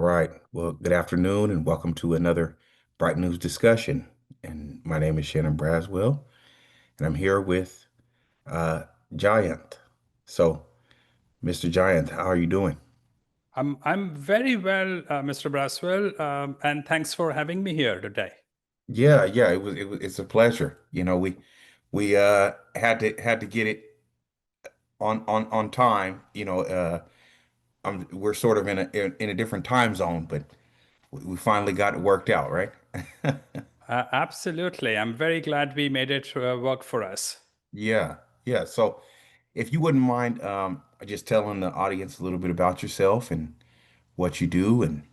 right. Well, good afternoon and welcome to another Bright News discussion. And my name is Shannon Braswell, and I'm here with uh, Jayant. So, Mr. Jayant, how are you doing? I'm very well, Mr. Braswell, and thanks for having me here today. Yeah, it's a pleasure. We had to get it on time. We're sort of in a different time zone, but we finally got it worked out, right? Absolutely. I'm very glad we made it work for us. Yeah, yeah. So, if you wouldn't mind, just telling the audience a little bit about yourself and what you do and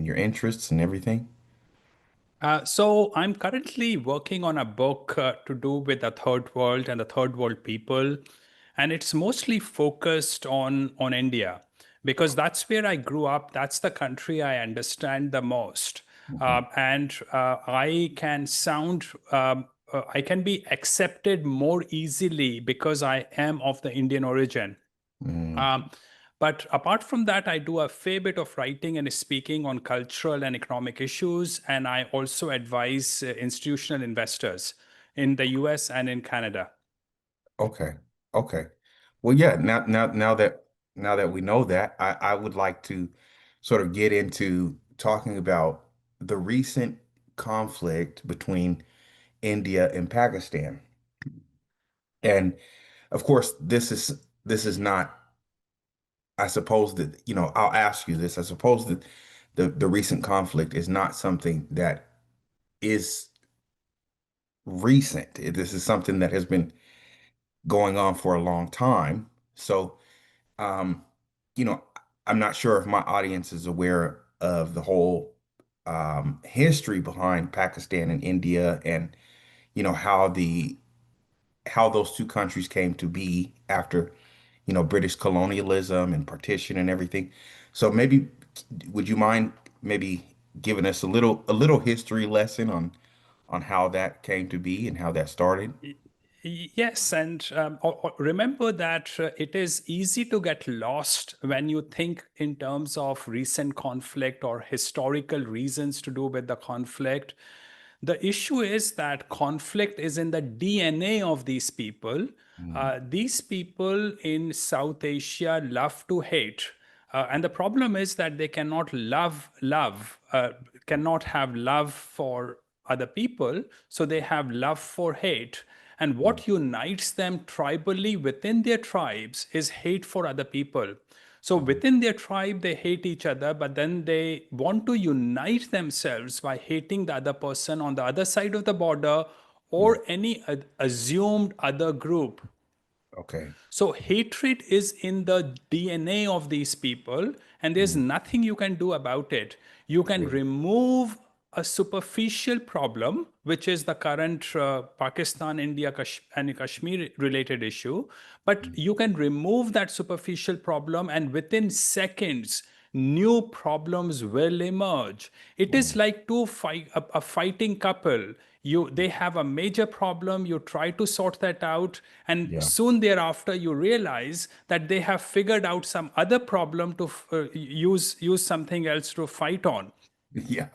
your interests and everything. So I'm currently working on a book to do with the third world and the third world people, and it's mostly focused on India because that's where I grew up. That's the country I understand the most, Mhm. and I can be accepted more easily because I am of the Indian origin. Mm, Um, but apart from that, I do a fair bit of writing and speaking on cultural and economic issues, and I also advise institutional investors in the US and in Canada. okay, okay. Well, yeah. Now that we know that, I would like to sort of get into talking about the recent conflict between India and Pakistan. And of course, this is not. I suppose that, I'll ask you this. I suppose that the recent conflict is not something that is recent. This is something that has been going on for a long time. So, um, you know, I'm not sure if my audience is aware of the whole history behind Pakistan and India and, how those two countries came to be after, British colonialism and partition and everything. So maybe would you mind maybe giving us a little history lesson on how that came to be and how that started? Y- Yes, and remember that it is easy to get lost when you think in terms of recent conflict or historical reasons to do with the conflict. The issue is that conflict is in the DNA of these people. Mm, These people in South Asia love to hate. And the problem is that they cannot cannot have love for other people, so they have love for hate. And mm, what unites them tribally within their tribes is hate for other people. So mm, within their tribe, they hate each other, but then they want to unite themselves by hating the other person on the other side of the border mm. or any assumed other group. Okay. So hatred is in the DNA of these people, and there's Mm, nothing you can do about it. You can yeah. remove a superficial problem, which is the current Pakistan, India, and Kashmir related issue, but Mm, you can remove that superficial problem, and within seconds, new problems will emerge. It is mm, like a fighting couple. They have a major problem, you try to sort that out, and yeah. soon thereafter you realize that they have figured out some other problem to use something else to fight on. Yeah.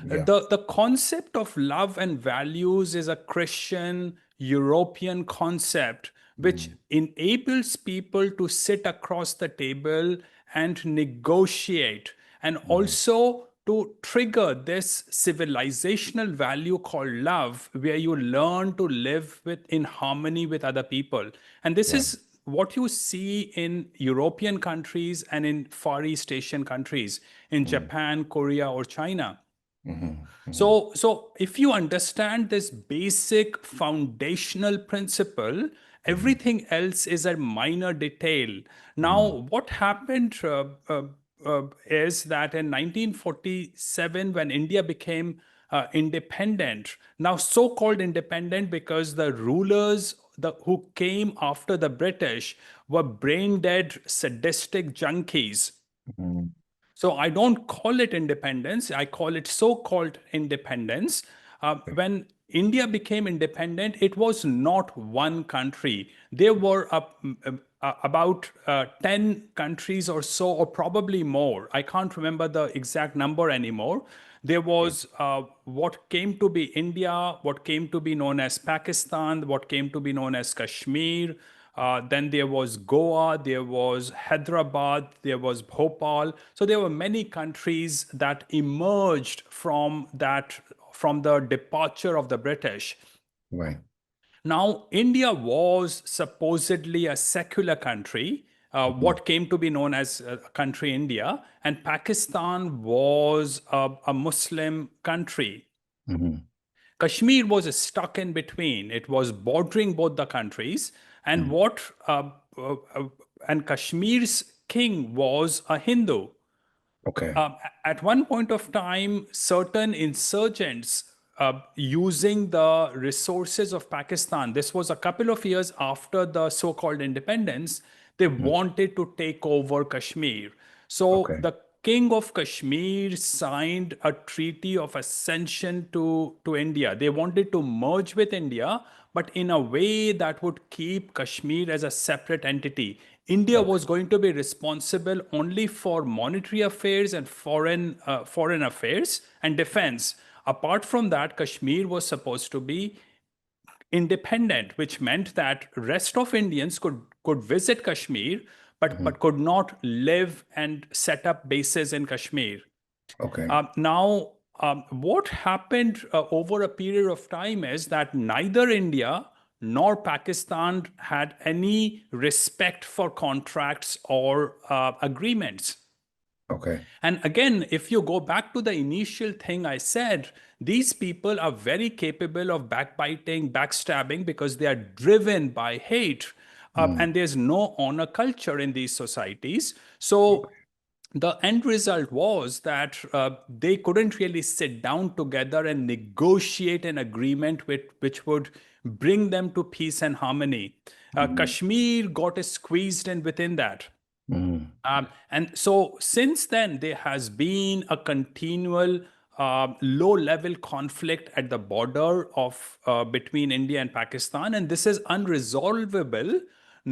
Yeah. The concept of love and values is a Christian European concept which Mm, enables people to sit across the table and negotiate, and mm, also to trigger this civilizational value called love, where you learn to live in harmony with other people. And this yeah. is what you see in European countries and in Far East Asian countries, in Mm, Japan, Korea, or China. mhm, mhm, So if you understand this basic foundational principle, mhm, everything else is a minor detail. mhm, Now, what happened is that in 1947, when India became independent, now so-called independent because the rulers who came after the British were brain dead, sadistic junkies. mhm, So I don't call it independence, I call it so called independence. When India became independent, it was not one country. There were about 10 countries or so, or probably more. I can't remember the exact number anymore. There Yeah. was what came to be India, what came to be known as Pakistan, what came to be known as Kashmir. Then there was Goa, there was Hyderabad, there was Bhopal. So there were many countries that emerged from the departure of the British. Right. Now, India was supposedly a secular country, Hmm. what came to be known as country India, and Pakistan was a Muslim country. Hmm. Kashmir was stuck in between. It was bordering both the countries, and Hmm. what uh, uh, and Kashmir's king was a Hindu. Okay. Um, at one point of time, certain insurgents using the resources of Pakistan, this was a couple of years after the so called independence, they Mhm. wanted to take over Kashmir. So Okay. the king of Kashmir signed a treaty of accession to India. They wanted to merge with India, but in a way that would keep Kashmir as a separate entity. India Okay. was going to be responsible only for monetary affairs and foreign affairs and defense. Apart from that, Kashmir was supposed to be independent, which meant that rest of Indians could visit Kashmir, but Hmm. could not live and set up bases in Kashmir. Okay. Now, what happened over a period of time is that neither India nor Pakistan had any respect for contracts or agreements. Okay. And again, if you go back to the initial thing I said, these people are very capable of backbiting, backstabbing because they are driven by hate. Mm. And there's no honor culture in these societies. So Okay. the end result was that they couldn't really sit down together and negotiate an agreement which would bring them to peace and harmony. Hmm. Kashmir got squeezed in within that. Hmm. And so since then, there has been a continual low level conflict at the border of between India and Pakistan. And this is unresolvable, Yeah.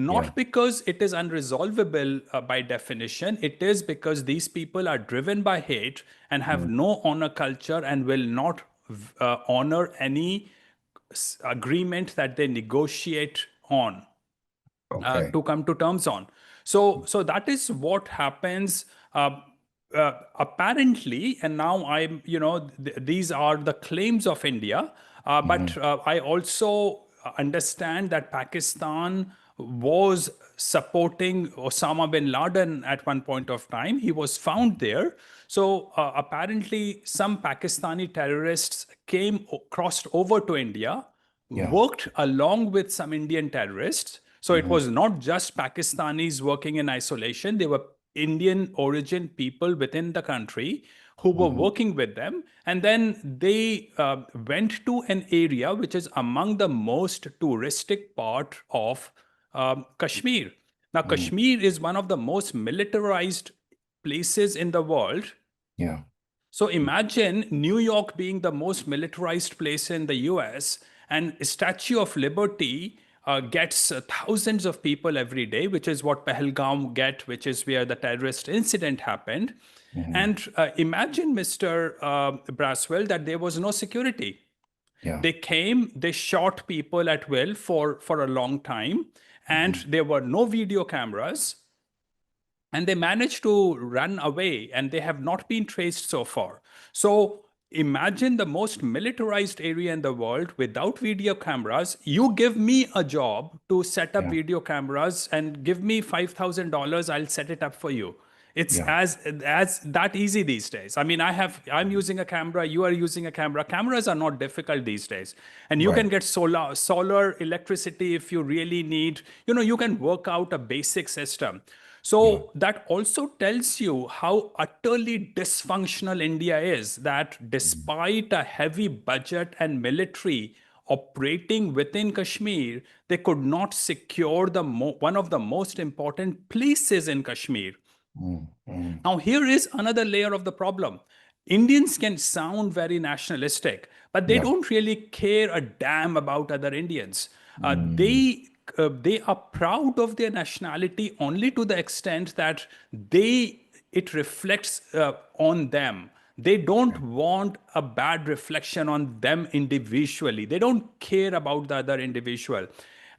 not because it is unresolvable by definition. It is because these people are driven by hate and have Mm. no honor culture and will not honor any agreement that they negotiate on Okay. to come to terms on. So that is what happens. Apparently, and now these are the claims of India, but Hmm. I also understand that Pakistan was supporting Osama bin Laden at one point of time. He was found there. So apparently, some Pakistani terrorists crossed over to India, Yeah. worked along with some Indian terrorists. So it Hmm. was not just Pakistanis working in isolation. There were Indian origin people within the country who were Hmm. working with them. And then they went to an area which is among the most touristic part of Kashmir. Now, Hmm. Kashmir is one of the most militarized places in the world. Yeah. So imagine New York being the most militarized place in the US, and Statue of Liberty gets thousands of people every day, which is what Pahalgam get, which is where the terrorist incident happened. Hmm. And imagine, Mr. Braswell, that there was no security. Yeah. They came, they shot people at will for a long time, and Hmm. there were no video cameras, and they managed to run away, and they have not been traced so far. So imagine the most militarized area in the world without video cameras. You give me a job to set up Yeah. video cameras and give me $5,000, I'll set it up for you. It's Yeah. as that easy these days. I mean, I'm using a camera, you are using a camera. Cameras are not difficult these days. And you Right. can get solar electricity if you really need. You can work out a basic system. Yeah. So that also tells you how utterly dysfunctional India is, that Mm. despite a heavy budget and military operating within Kashmir, they could not secure one of the most important places in Kashmir. Mm. Mm. Now, here is another layer of the problem. Indians can sound very nationalistic, but they Yeah. don't really care a damn about other Indians. Uh, Mm, they they are proud of their nationality only to the extent that they it reflects on them. They don't okay. want a bad reflection on them individually. They don't care about the other individual.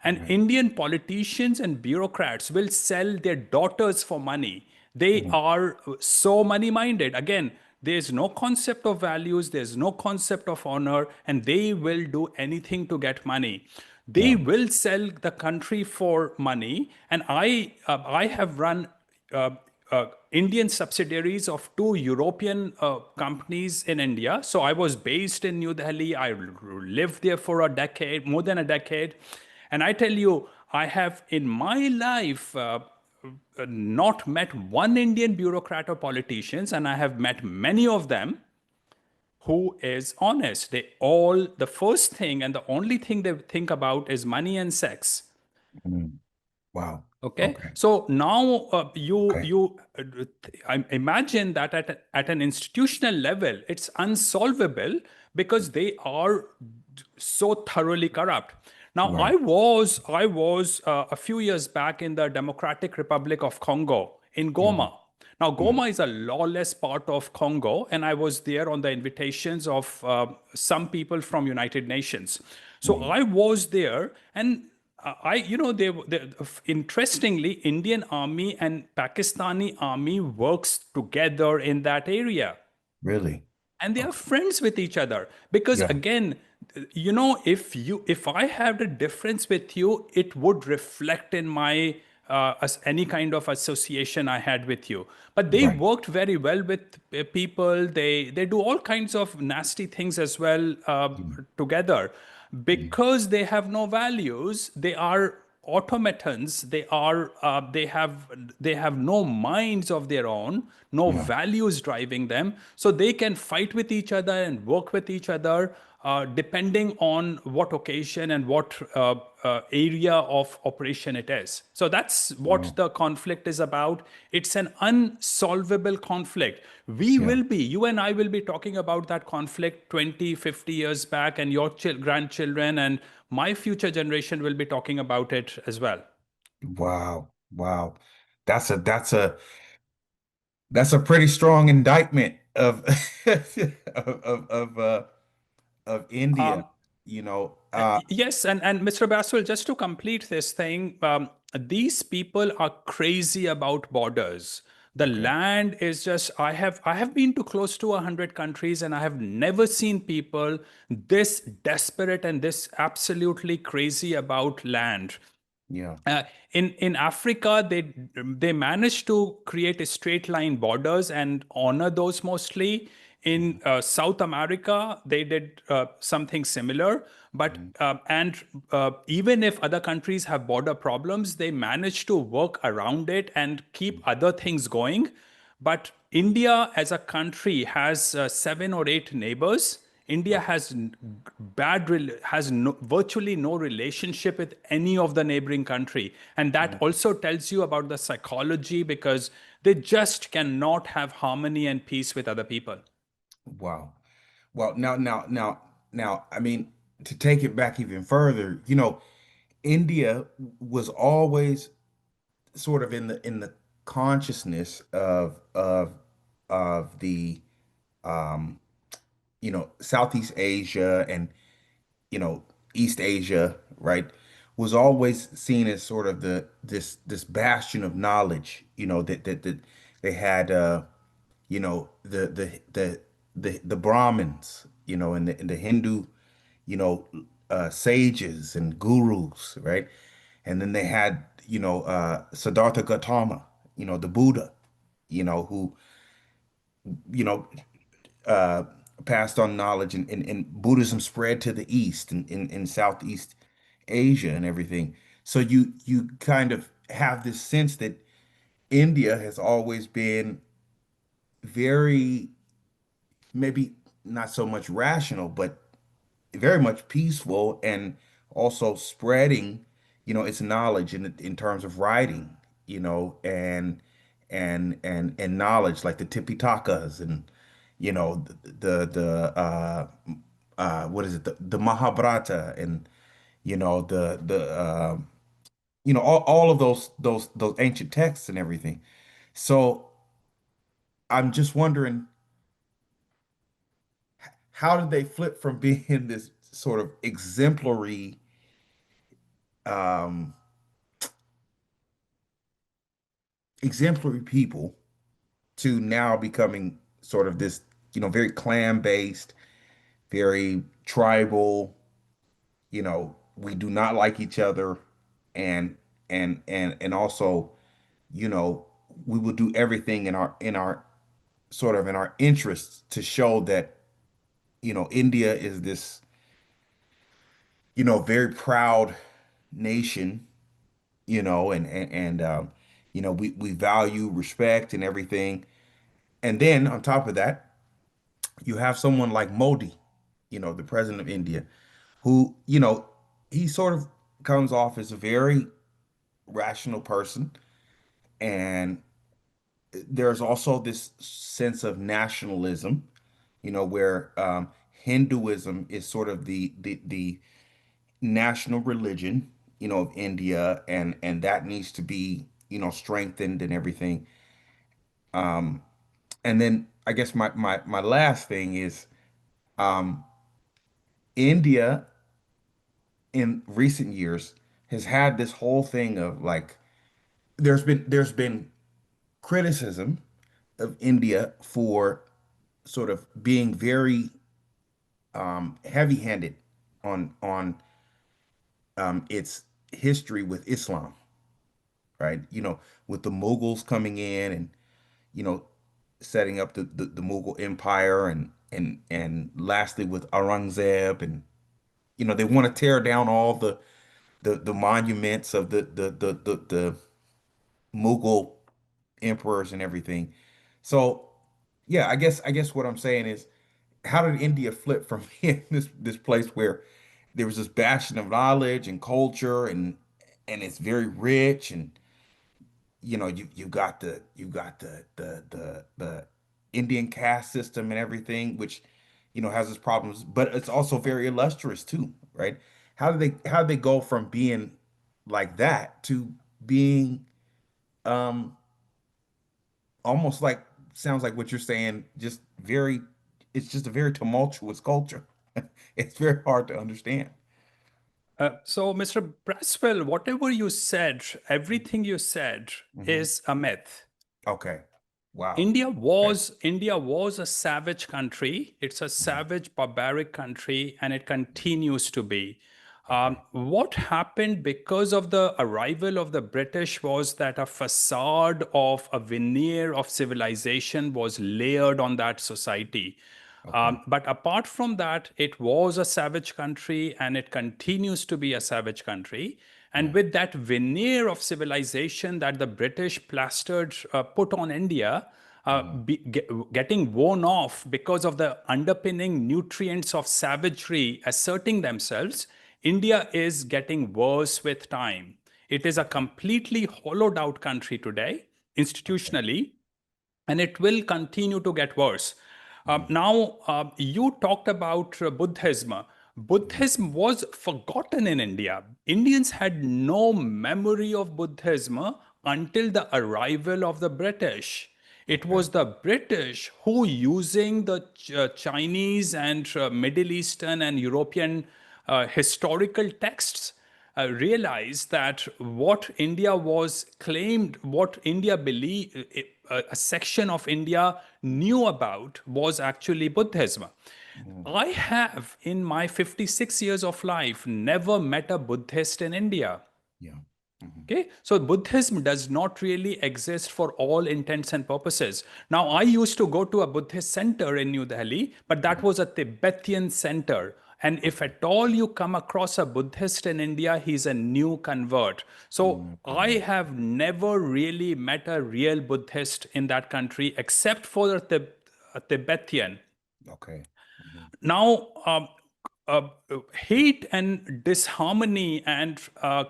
And Right. Indian politicians and bureaucrats will sell their daughters for money. They Mm, are so money minded. Again, there's no concept of values, there's no concept of honor, and they will do anything to get money. They yeah. will sell the country for money. And I have run uh, Indian subsidiaries of two European companies in India. So I was based in New Delhi. I lived there for a decade, more than a decade. And I tell you, I have in my life not met one Indian bureaucrat or politicians, and I have met many of them who is honest. They all, the first thing and the only thing they think about is money and sex. Mm, wow. Okay, Okay. so now Okay. I imagine that at an institutional level, it's unsolvable because they are so thoroughly corrupt. Now, Right. I was a few years back in the Democratic Republic of Congo in Mm, Goma. Now, mm, Goma is a lawless part of Congo, and I was there on the invitations of some people from United Nations. So mm, I was there, and interestingly, Indian army and Pakistani army works together in that area, really? and they are Okay. friends with each other. Because Yeah. again, if I had a difference with you, it would reflect in my as any kind of association I had with you. But they Right. worked very well with people. They do all kinds of nasty things as well Mm, together mm, because they have no values. They are automatons. They have no minds of their own, no yeah. values driving them, so they can fight with each other and work with each other depending on what occasion and what area of operation it is. So that's what Wow. the conflict is about. It's an unsolvable conflict. Yeah. You and I will be talking about that conflict 20, 50 years back, and your grandchildren and my future generation will be talking about it as well. Wow. Wow. That's a pretty strong indictment of of India, Um, you know. Yes, and Mr. Baswell, just to complete this thing, these people are crazy about borders. The Okay. land is just I have been to close to 100 countries, and I have never seen people this desperate and this absolutely crazy about land. Yeah. Uh, in Africa, they managed to create a straight line borders and honor those mostly. In South America, they did something similar, but Mhm. even if other countries have border problems, they managed to work around it and keep other things going. But India as a country has seven or eight neighbors. India Wow. has virtually no relationship with any of the neighboring country, and that Mm. also tells you about the psychology because they just cannot have harmony and peace with other people. Wow. Well, now, I mean, to take it back even further, India was always sort of in the consciousness of the um, Southeast Asia and East Asia, right, was always seen as sort of this bastion of knowledge, that they had the Brahmins, and the Hindu, sages and gurus, right? And then they had, Siddhartha Gautama, the Buddha, who, you know, uh, passed on knowledge, and Buddhism spread to the East and in Southeast Asia and everything. So you kind of have this sense that India has always been very, maybe not so much rational, but very much peaceful, and also spreading, its knowledge in terms of writing, and knowledge like the Tipitakas, you know, what is it, the Mahabharata, and all of those ancient texts and everything. So I'm just wondering, how did they flip from being this sort of um, exemplary people to now becoming sort of this, very clan based, very tribal, we do not like each other, and also, you know, we will do everything in our sort of in our interests to show that, India is this, very proud nation, we value respect and everything. And then on top of that, you have someone like Modi, the president of India, who, he sort of comes off as a very rational person. And there's also this sense of nationalism, where Hinduism is sort of the national religion, of India, and that needs to be, strengthened and everything. And then I guess my last thing is, um, India in recent years has had this whole thing of like, there's been criticism of India for sort of being very heavy-handed on its history with Islam, right? With the Mughals coming in and you know setting up the Mughal Empire, and lastly with Aurangzeb, and they want to tear down all the monuments of the Mughal emperors and everything. So yeah, I guess what I'm saying is, how did India flip from being this place where there was this bastion of knowledge and culture, and it's very rich, and you got the Indian caste system and everything, which has its problems, but it's also very illustrious too, right? How did they go from being like that to being um almost like, sounds like what you're saying, just very, it's just a very tumultuous culture. It's very hard to understand. So, Mr. Braswell, whatever you said, everything you said Hmm. is a myth. Okay. Wow. India Okay. was India was a savage country. It's a Mhm. savage, barbaric country, and it continues to be. Okay. What happened because of the arrival of the British was that a facade of a veneer of civilization was layered on that society. Okay. But apart from that, it was a savage country and it continues to be a savage country. And Yeah. with that veneer of civilization that the British plastered, put on India, Hmm. getting worn off because of the underpinning nutrients of savagery asserting themselves, India is getting worse with time. It is a Okay. completely hollowed out country today, Okay. institutionally, and it will continue to get worse. Hmm. Now, you talked about Buddhism. Hmm. Buddhism was forgotten in India. Indians had no memory of Buddhism until the arrival of the British. It Okay. was the British who, using the Chinese and Middle Eastern and European historical texts, realized that what India was claimed, what India believed, a section of India knew about was actually Buddhism. Hmm. I have, in my 56 years of life, never met a Buddhist in India. Yeah. Hmm. Okay, so Buddhism does not really exist for all intents and purposes. Now, I used to go to a Buddhist center in New Delhi, but that Yeah. was a Tibetan center. And if Okay. at all you come across a Buddhist in India, he's a new convert. So Mm, I okay. have never really met a real Buddhist in that country except for a Tibetan. Okay. Hmm. Now, uh, hate and disharmony and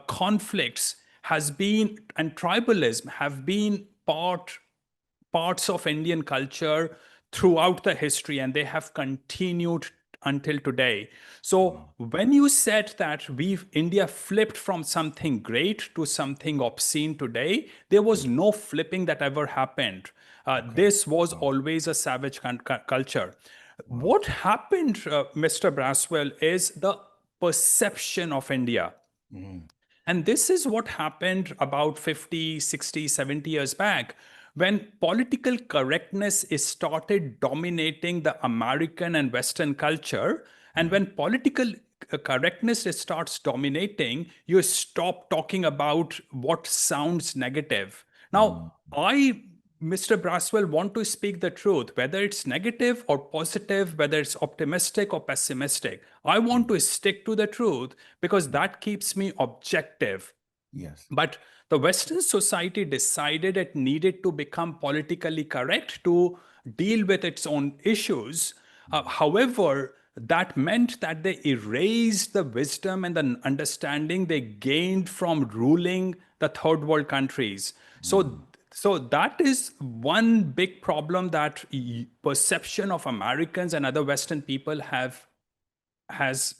conflicts has been, and tribalism have been parts of Indian culture throughout the history, and they have continued until today. So Wow. when you said that India flipped from something great to something obscene today, there was Yeah. no flipping that ever happened. Okay. This was Wow. always a savage culture. Wow. What happened, Mr. Braswell, is the perception of India. Mm, And this is what happened about 50, 60, 70 years back when political correctness is started dominating the American and Western culture. And mm, when political correctness starts dominating, you stop talking about what sounds negative. mm, Now, Mr. Braswell, want to speak the truth, whether it's negative or positive, whether it's optimistic or pessimistic. I want mm, to stick to the truth because mm. that keeps me objective. Yes. But the Western society decided it needed to become politically correct to deal with its own issues. Mm, However, that meant that they erased the wisdom and the understanding they gained from ruling the third world countries. mm, So that is one big problem that perception of Americans and other Western people has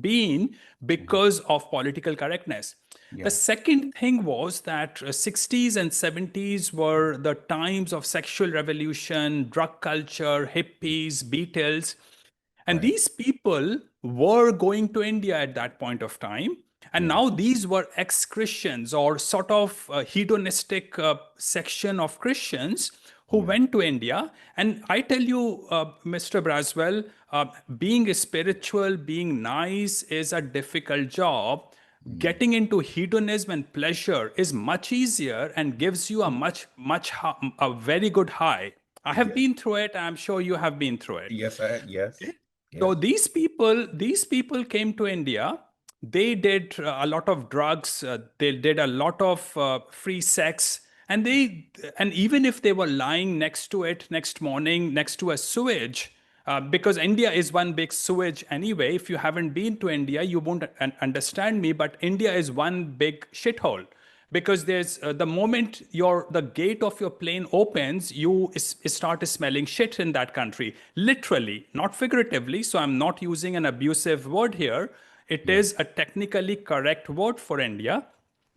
been mhm. because of political correctness. The Yeah. second thing was that 60s and 70s were the times of sexual revolution, drug culture, hippies, Beatles. And Right. these people were going to India at that point of time. And Yeah. now these were ex Christians or sort of hedonistic section of Christians who Yeah. went to India. And I tell you, Mr. Braswell, being spiritual, being nice is a difficult job. Mm. Getting into hedonism and pleasure is much easier and gives you a a very good high. I have Yes. been through it. I'm sure you have been through it. Yes. Yes. So Yes. these people came to India. They did a lot of drugs. They did a lot of free sex, and even if they were lying next to it next morning next to a sewage, because India is one big sewage anyway. If you haven't been to India, you won't understand me. But India is one big shithole because there's the moment the gate of your plane opens, you start smelling shit in that country, literally, not figuratively. So I'm not using an abusive word here. It Yeah. is a technically correct word for India.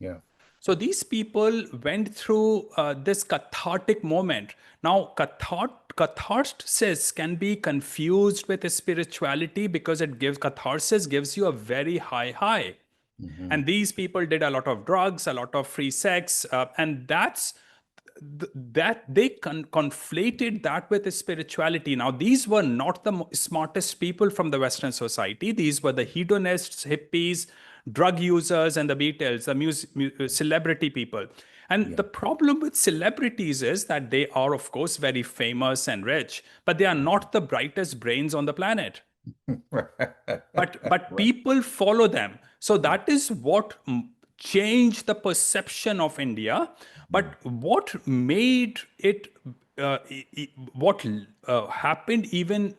Yeah. So these people went through this cathartic moment. Now, catharsis can be confused with spirituality because catharsis gives you a very high high. Hmm. And these people did a lot of drugs, a lot of free sex, and that they conflated that with spirituality. Now, these were not the smartest people from the Western society. These were the hedonists, hippies, drug users, and the Beatles, the celebrity people. And Yeah. the problem with celebrities is that they are, of course, very famous and rich, but they are not the brightest brains on the planet. But Right. people follow them. So Yeah. that is what changed the perception of India. Mm, But what made it what happened even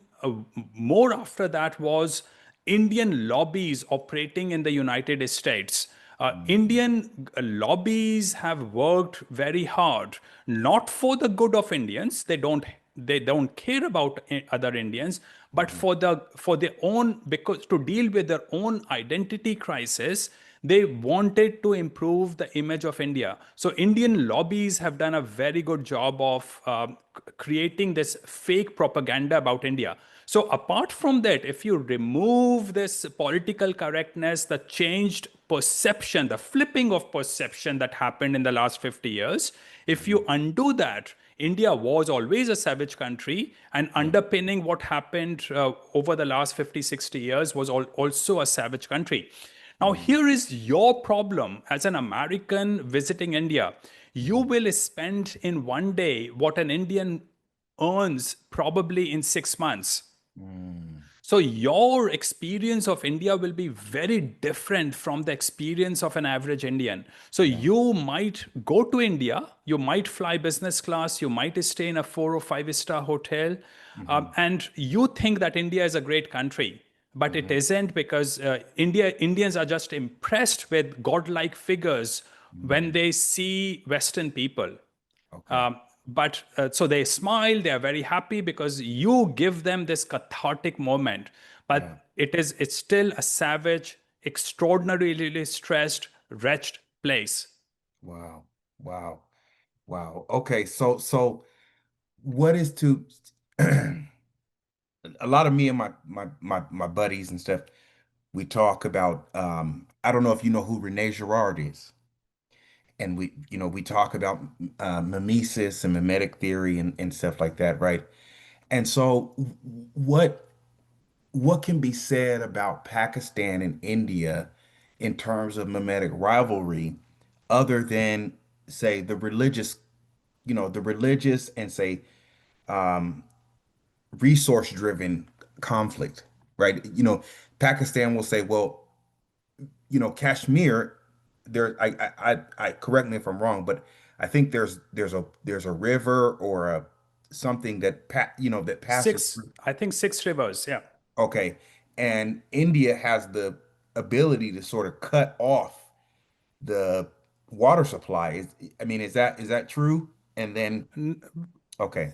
more after that was Indian lobbies operating in the United States. mm, Indian lobbies have worked very hard, not for the good of Indians. They don't care about other Indians, but mhm, for their own, because to deal with their own identity crisis, they wanted to improve the image of India. So Indian lobbies have done a very good job of creating this fake propaganda about India. So apart from that, if you remove this political correctness, the changed perception, the flipping of perception that happened in the last 50 years, if mhm. you undo that, India was always a savage country, and Yeah. underpinning what happened over the last 50, 60 years was also a savage country. Now, Mm, here is your problem as an American visiting India. You mhm, will spend in one day what an Indian earns probably in 6 months. mm. So your experience of India will be very different from the experience of an average Indian. So Yeah. you might go to India, you might fly business class, you might stay in a 4 or 5 star hotel, Hmm. and you think that India is a great country. But it Hmm. isn't, because Indians are just impressed with godlike figures when Mm. they see Western people. Okay. but so they smile, they are very happy because you give them this cathartic moment. Yeah. But it's still a savage, extraordinarily stressed, wretched place. Wow. Wow. Wow. Okay. So what is to a lot of me and my buddies and stuff, we talk about I don't know if you know who Rene Girard is. And we talk about mimesis and mimetic theory and stuff like that, right? And so what what can be said about Pakistan and India in terms of mimetic rivalry other than say the religious and say resource driven conflict, right? Pakistan will say, well, Kashmir, there, I correct me if I'm wrong, but I think there's a river or a something that passes Six, through. I think 6 rivers. Yeah. Okay, and India has the ability to sort of cut off the water supply. I mean, is that true? And then, okay.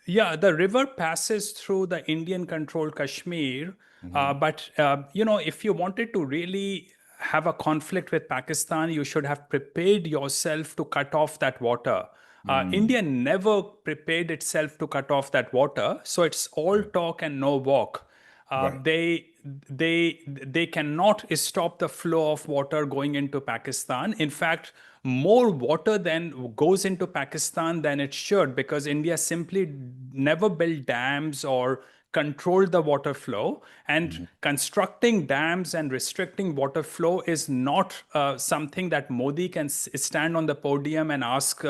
Yeah, the river passes through the Indian controlled Kashmir. Hmm. But, if you wanted to really have a conflict with Pakistan, you should have prepared yourself to cut off that water. Mm, India never prepared itself to cut off that water. So it's all right, talk and no walk. Uh, right. they they cannot stop the flow of water going into Pakistan. In fact, more water than goes into Pakistan than it should, because India simply never built dams or controlled the water flow. And Hmm. constructing dams and restricting water flow is not something that Modi can stand on the podium and ask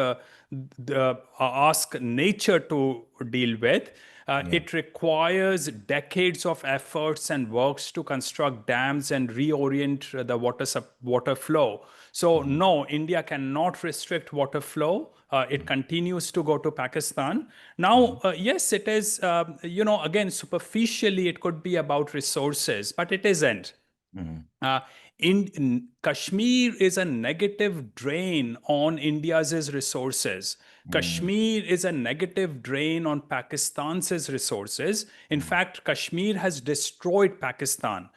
nature to deal with. Yeah. It requires decades of efforts and works to construct dams and reorient the water flow. So Hmm. no, India cannot restrict water flow. It continues to go to Pakistan. Now, Hmm. yes, it is. Again, superficially, it could be about resources, but it isn't. Hmm. Uh, in Kashmir is a negative drain on India's resources. Hmm. Kashmir is a negative drain on Pakistan's resources. In Hmm. fact, Kashmir has destroyed Pakistan.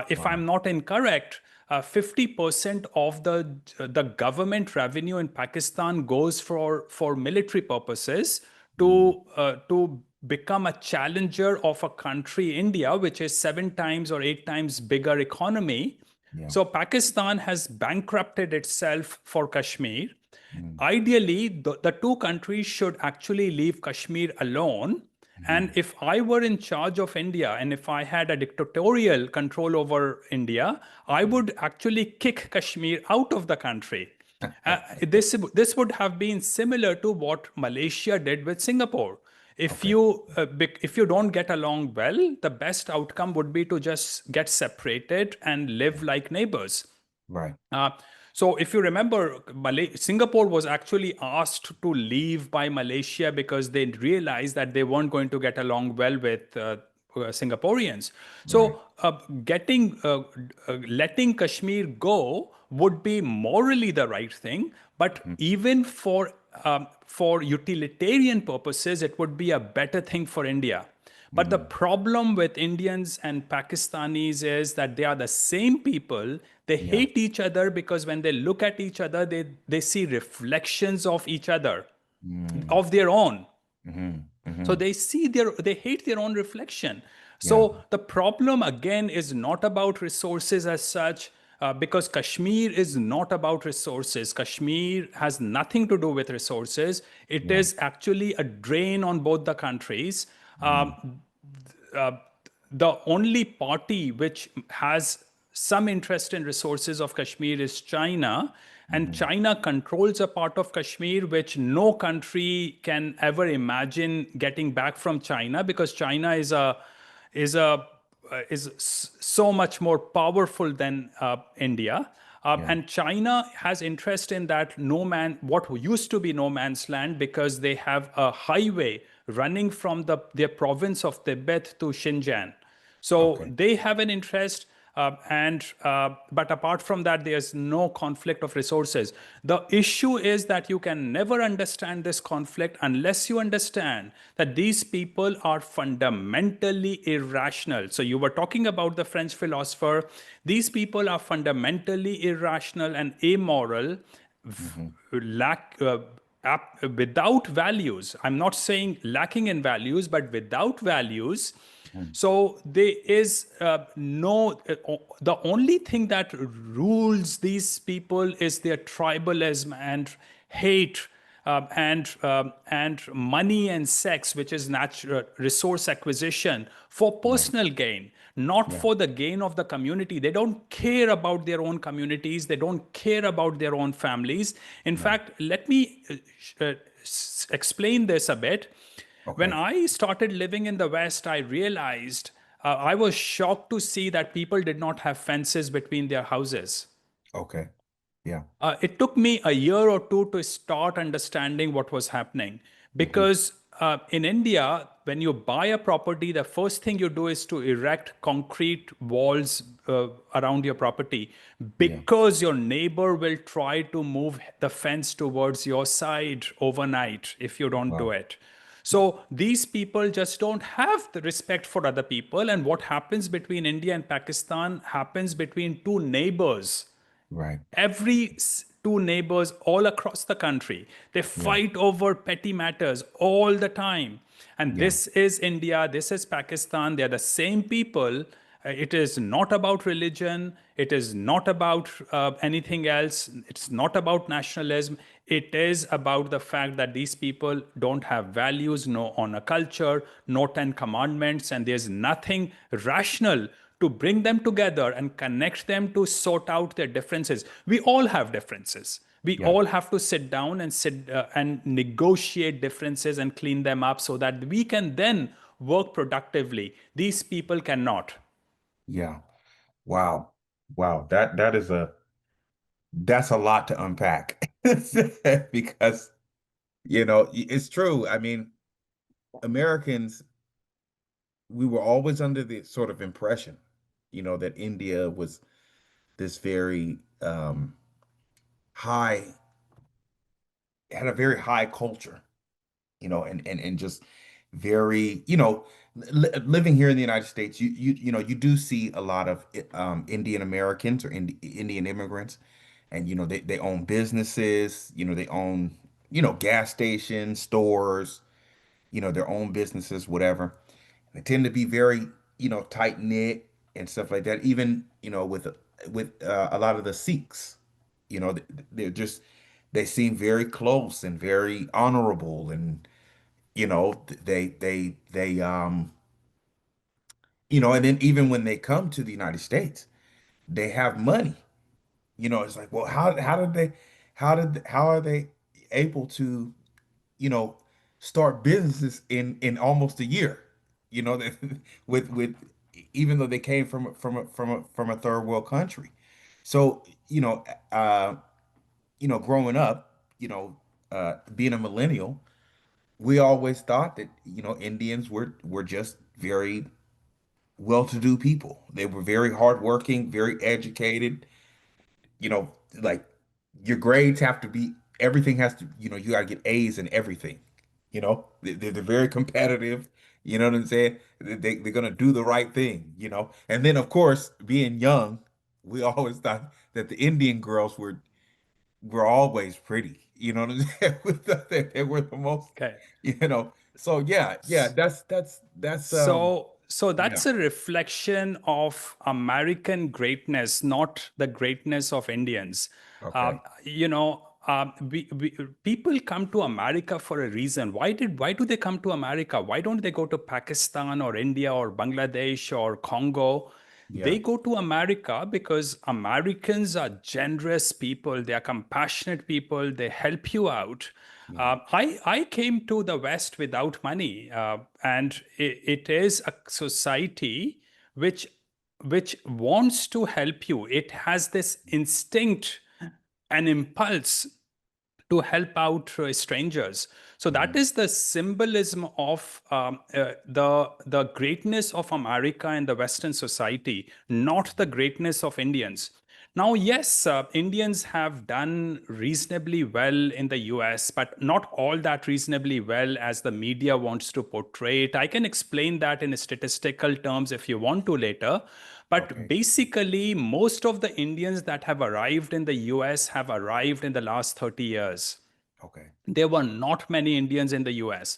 If Wow. I'm not incorrect, 50% of the government revenue in Pakistan goes for military purposes Hmm. to become a challenger of a country, India, which is 7 times or 8 times bigger economy. Yeah. So Pakistan has bankrupted itself for Kashmir. Hmm. Ideally, the two countries should actually leave Kashmir alone. And Hmm. if I were in charge of India and if I had a dictatorial control over India, I would actually kick Kashmir out of the country. This would have been similar to what Malaysia did with Singapore. If Okay. if you don't get along well, the best outcome would be to just get separated and live like neighbors. Right. Uh, so, if you remember, Singapore was actually asked to leave by Malaysia because they realized that they weren't going to get along well with Singaporeans. Right. So, letting Kashmir go would be morally the right thing, but Hmm. even for utilitarian purposes, it would be a better thing for India. But the Hmm. problem with Indians and Pakistanis is that they are the same people. They Yeah. hate each other because when they look at each other, they see reflections of each other, Hmm. of their own. Hmm. So Hmm. they hate their own reflection. Yeah. So the problem again is not about resources as such, because Kashmir is not about resources. Kashmir has nothing to do with resources. It Yeah. is actually a drain on both the countries. Hmm. Uh, the only party which has some interest in resources of Kashmir is China. And Hmm. China controls a part of Kashmir which no country can ever imagine getting back from China, because China is a so much more powerful than India. Yeah. And China has interest in that what used to be no man's land, because they have a highway running from their province of Tibet to Xinjiang. So Okay. they have an interest. But apart from that, there's no conflict of resources. The issue is that you can never understand this conflict unless you understand that these people are fundamentally irrational. So you were talking about the French philosopher. These people are fundamentally irrational and amoral, Hmm. lack without values. I'm not saying lacking in values, but without values. So there is the only thing that rules these people is their tribalism and hate, and money and sex, which is natural resource acquisition for Right. personal gain, not Yeah. for the gain of the community. They don't care about their own communities. They don't care about their own families. In Right. fact, let me explain this a bit. When Okay. I started living in the West, I realized I was shocked to see that people did not have fences between their houses. Okay. Yeah. It took me a year or two to start understanding what was happening Hmm. because in India, when you buy a property, the first thing you do is to erect concrete walls around your property Yeah. because your neighbor will try to move the fence towards your side overnight if you don't do Wow. it. So these people just don't have the respect for other people. And what happens between India and Pakistan happens between two neighbors. Right. Every two neighbors all across the country, they Yeah. fight over petty matters all the time. And Yeah. this is India, this is Pakistan, they're the same people. It is not about religion, it is not about anything else, it's not about nationalism. It is about the fact that these people don't have values, no honor culture, no 10 commandments, and there's nothing rational to bring them together and connect them to sort out their differences. We all have differences. We Yeah. all have to sit down and sit and negotiate differences and clean them up so that we can then work productively. These people cannot. Yeah. Wow. Wow. That's a lot to unpack. Because, it's true. I mean, Americans, we were always under the sort of impression, that India was this very high, had a very high culture, and just very, living here in the United States, you do see a lot of Indian Americans or Indian immigrants, and they own businesses, they own, gas stations, stores, their own businesses, whatever. They tend to be very, tight knit and stuff like that. Even, with a lot of the Sikhs, they're just they seem very close and very honorable, and and then even when they come to the United States, they have money. It's like, well, how are they able to, you know, start businesses in almost a year? That with even though they came from a third world country. So, growing up, being a millennial, we always thought that, Indians were just very well-to-do people. They were very hardworking, very educated, you know, like your grades have to be, everything has to, you gotta get A's in everything. They're very competitive. You know what I'm saying? They're gonna do the right thing, And then, of course, being young, we always thought that the Indian girls were always pretty. You know what I'm saying? We thought that they were the most, Okay. So yeah, yeah, that's So yeah. that's a reflection of American greatness, not the greatness of Indians. Okay. People come to America for a reason. Why do they come to America? Why don't they go to Pakistan or India or Bangladesh or Congo? Yeah. They go to America because Americans are generous people. They are compassionate people. They help you out. Yeah. I came to the West without money, and it is a society which which wants to help you. It has this instinct, an impulse to help out strangers. So that Hmm. is the symbolism of the greatness of America and the Western society, not the greatness of Indians. Now, yes, Indians have done reasonably well in the US, but not all that reasonably well as the media wants to portray it. I can explain that in statistical terms if you want to later. But Okay. basically, most of the Indians that have arrived in the US have arrived in the last 30 years. Okay. There were not many Indians in the US.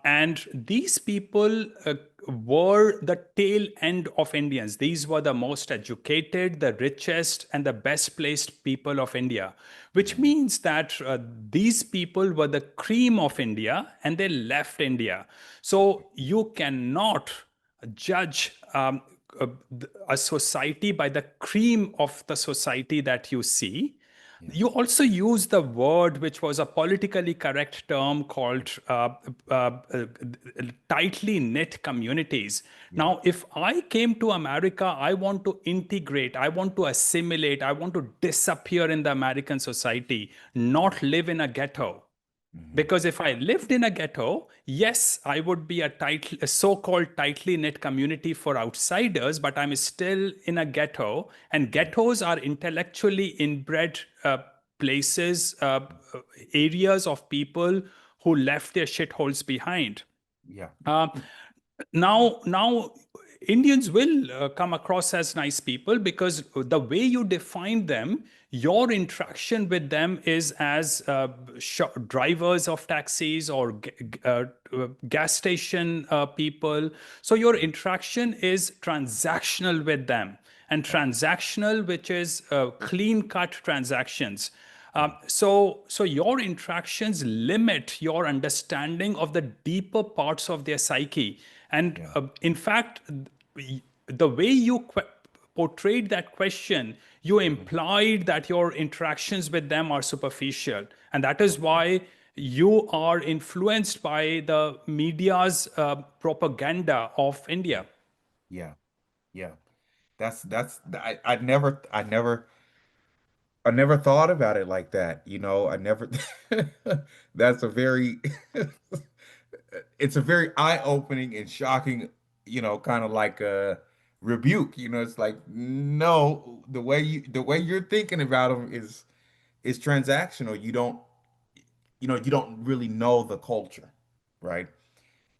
And these people were the tail end of Indians. These were the most educated, the richest, and the best placed people of India, which Hmm. means that these people were the cream of India and they left India. Okay. So you cannot judge a, a society by the cream of the society that you see. Yeah. You also use the word, which was a politically correct term called uh, tightly knit communities. Yeah. Now, if I came to America, I want to integrate, I want to assimilate, I want to disappear in the American society, not live in a ghetto. Hmm. Because if I lived in a ghetto, yes, I would be a so-called tightly knit community for outsiders, but I'm still in a ghetto, and Yeah. ghettos are intellectually inbred places, areas of people who left their shitholes behind. Yeah. Uh, now Indians will come across as nice people because the way you define them, your interaction with them is as drivers of taxis or gas station people. So your interaction is transactional with them, and Right. transactional, which is clean cut transactions. Yeah. So your interactions limit your understanding of the deeper parts of their psyche. And Yeah. in fact, the way you portrayed that question, you Hmm. implied that your interactions with them are superficial. And that is Okay. why you are influenced by the media's propaganda of Yeah. India. Yeah. Yeah. I never thought about it like that. I never that's a very it's a very eye-opening and shocking, kind of like a rebuke. It's like, no, the way you're thinking about them is transactional. You don't really know the culture, right?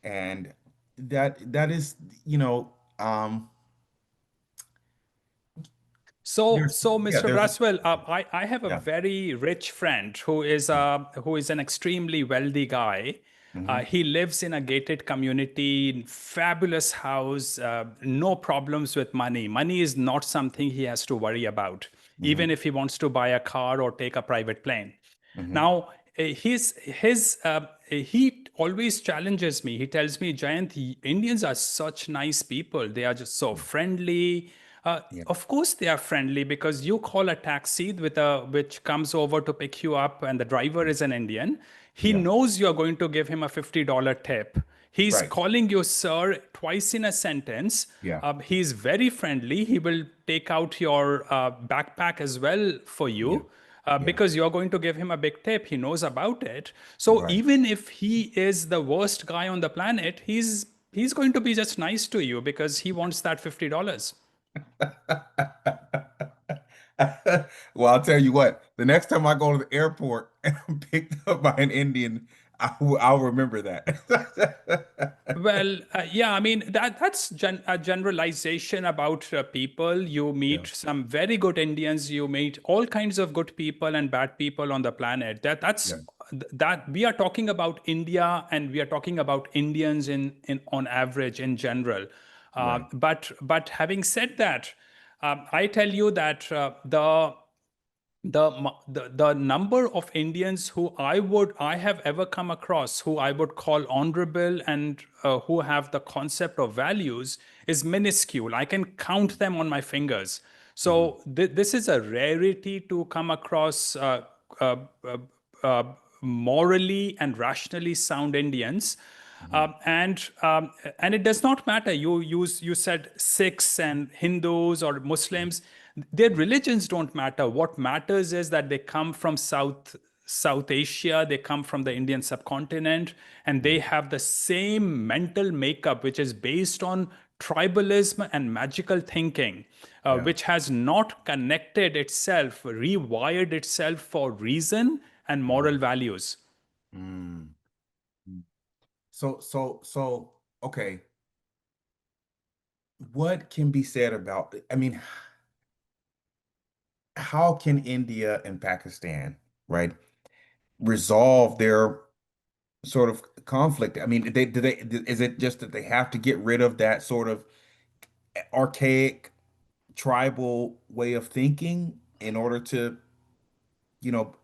And that is, you know, um So, yeah, Mr. there's Braswell, I have a yeah. very rich friend who is an extremely wealthy guy. Hmm. He lives in a gated community, fabulous house, no problems with money. Money is not something he has to worry about, even Hmm. if he wants to buy a car or take a private plane. Hmm. Now, he always challenges me. He tells me, Jayant, Indians are such nice people. They are just so friendly. Yeah. Of course, they are friendly because you call a taxi which comes over to pick you up, and the driver is an Indian. He Yeah. knows you are going to give him a $50 tip. He's Right. calling you sir twice in a sentence. Yeah. He's very friendly. He will take out your backpack as well for Yeah. you Yeah. because you're going to give him a big tip. He knows about it. So Right. even if he is the worst guy on the planet, he's going to be just nice to you because he wants that $50. Well, I'll tell you what, the next time I go to the airport and I'm picked up by an Indian, I'll remember that. Well, yeah, I mean that's a generalization about people. You Yeah. meet some very good Indians, you meet all kinds of good people and bad people on the planet. That's Yeah. that we are talking about India and we are talking about Indians in on average in general. Right. But having said that, I tell you that the number of Indians who I have ever come across who I would call honorable and who have the concept of values is minuscule. I can count them on my fingers. Hmm. So this is a rarity to come across uh, uh, uh, morally and rationally sound Indians. Hmm. And it does not matter. You said Sikhs and Hindus or Muslims. Their religions don't matter. What matters is that they come from South Asia, they come from the Indian subcontinent, and they Mhm. have the same mental makeup, which is based on tribalism and magical thinking, Yeah. which has not connected itself, rewired itself for reason and moral Mhm. values. Mm. Mm. So, okay, what can be said about, I mean, how can India and Pakistan, right, resolve their sort of conflict? I mean, is it just that they have to get rid of that sort of archaic tribal way of thinking in order to, you know,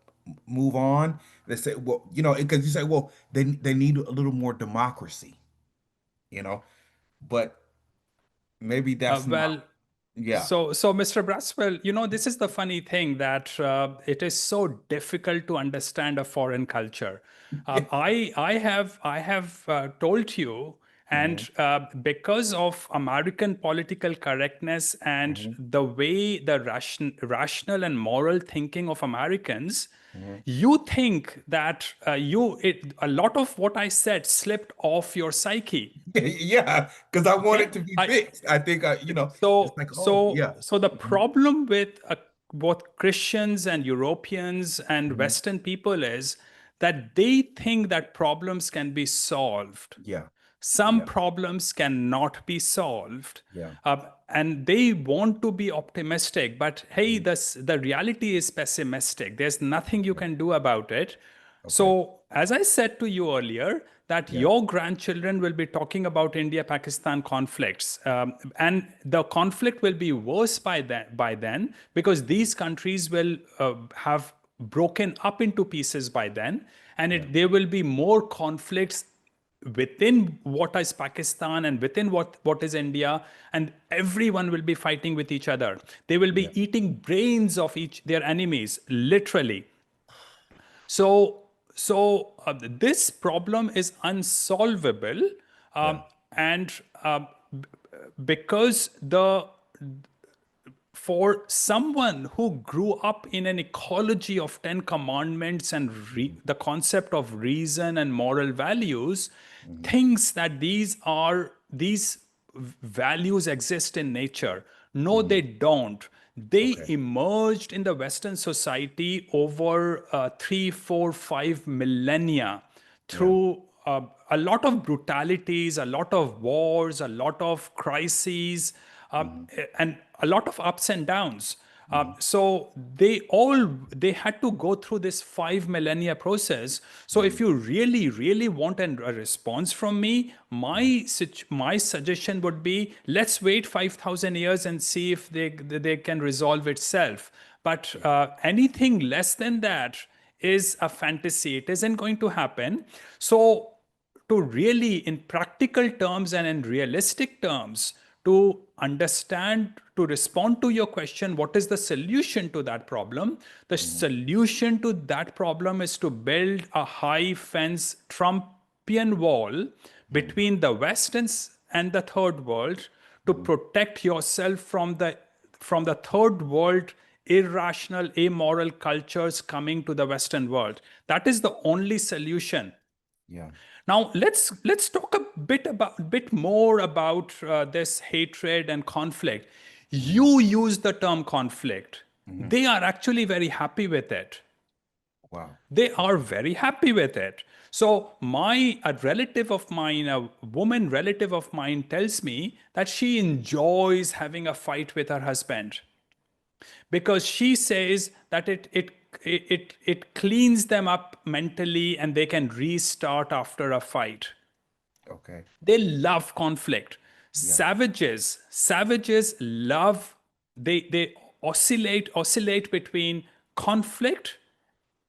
move on? They say, well, because you say, well, they need a little more democracy, you know, but maybe that's not, Well, yeah. so Mr. Braswell, this is the funny thing that it is so difficult to understand a foreign culture. I have told you, Hmm. and because of American political correctness and Hmm. the way the rational and moral thinking of Americans, Hmm. you think that a lot of what I said slipped off your psyche. Yeah, because I want Okay, it to be I fixed. I think it's so like, oh so yeah. so the Hmm. problem with both Christians and Europeans and Hmm. Western people is that they think that problems can be solved. Yeah, Some yeah, problems cannot be solved. yeah. And they want to be optimistic, but hey, Hmm. the reality is pessimistic. There's nothing you Okay, can do about it. okay, So, as I said to you earlier, that yeah, your grandchildren will be talking about India-Pakistan conflicts, and the conflict will be worse by then because these countries will have broken up into pieces by then, and yeah, there will be more conflicts within what is Pakistan and within what is India, and everyone will be fighting with each other. They will yeah, be eating brains of each their enemies, literally. So this problem is unsolvable, yeah. um, and because for someone who grew up in an ecology of 10 commandments and Hmm. the concept of reason and moral values, Hmm. thinks that these values exist in nature. No, they Hmm. don't. They Okay, emerged in the Western society over 3, 4, 5 millennia yeah. through a lot of brutalities, a lot of wars, a lot of crises, Hmm. and a lot of ups and downs. Hmm. So they had to go through this 5 millennia process. So Hmm. if you really really want a response from me, my suggestion would be, let's wait 5,000 years and see if they can resolve itself. But Yeah. anything less than that is a fantasy. It isn't going to happen. So to really, in practical terms and in realistic terms, to understand, to respond to your question, what is the solution to that problem? The Hmm. solution to that problem is to build a high fence Trumpian wall Hmm. between the West and the third world to Hmm. protect yourself from the third world irrational, amoral cultures coming to the Western world. That is the only solution. Yeah. Now let's talk a bit more about this hatred and conflict. Hmm. You use the term conflict. Hmm. They are actually very happy with it. Wow. They are Okay. very happy with it. So a relative of mine, a woman relative of mine, tells me that she enjoys having a fight with her husband because she says that it cleans them up mentally and they can restart after a fight. Okay. They love conflict. Yeah. Savages love, they oscillate between conflict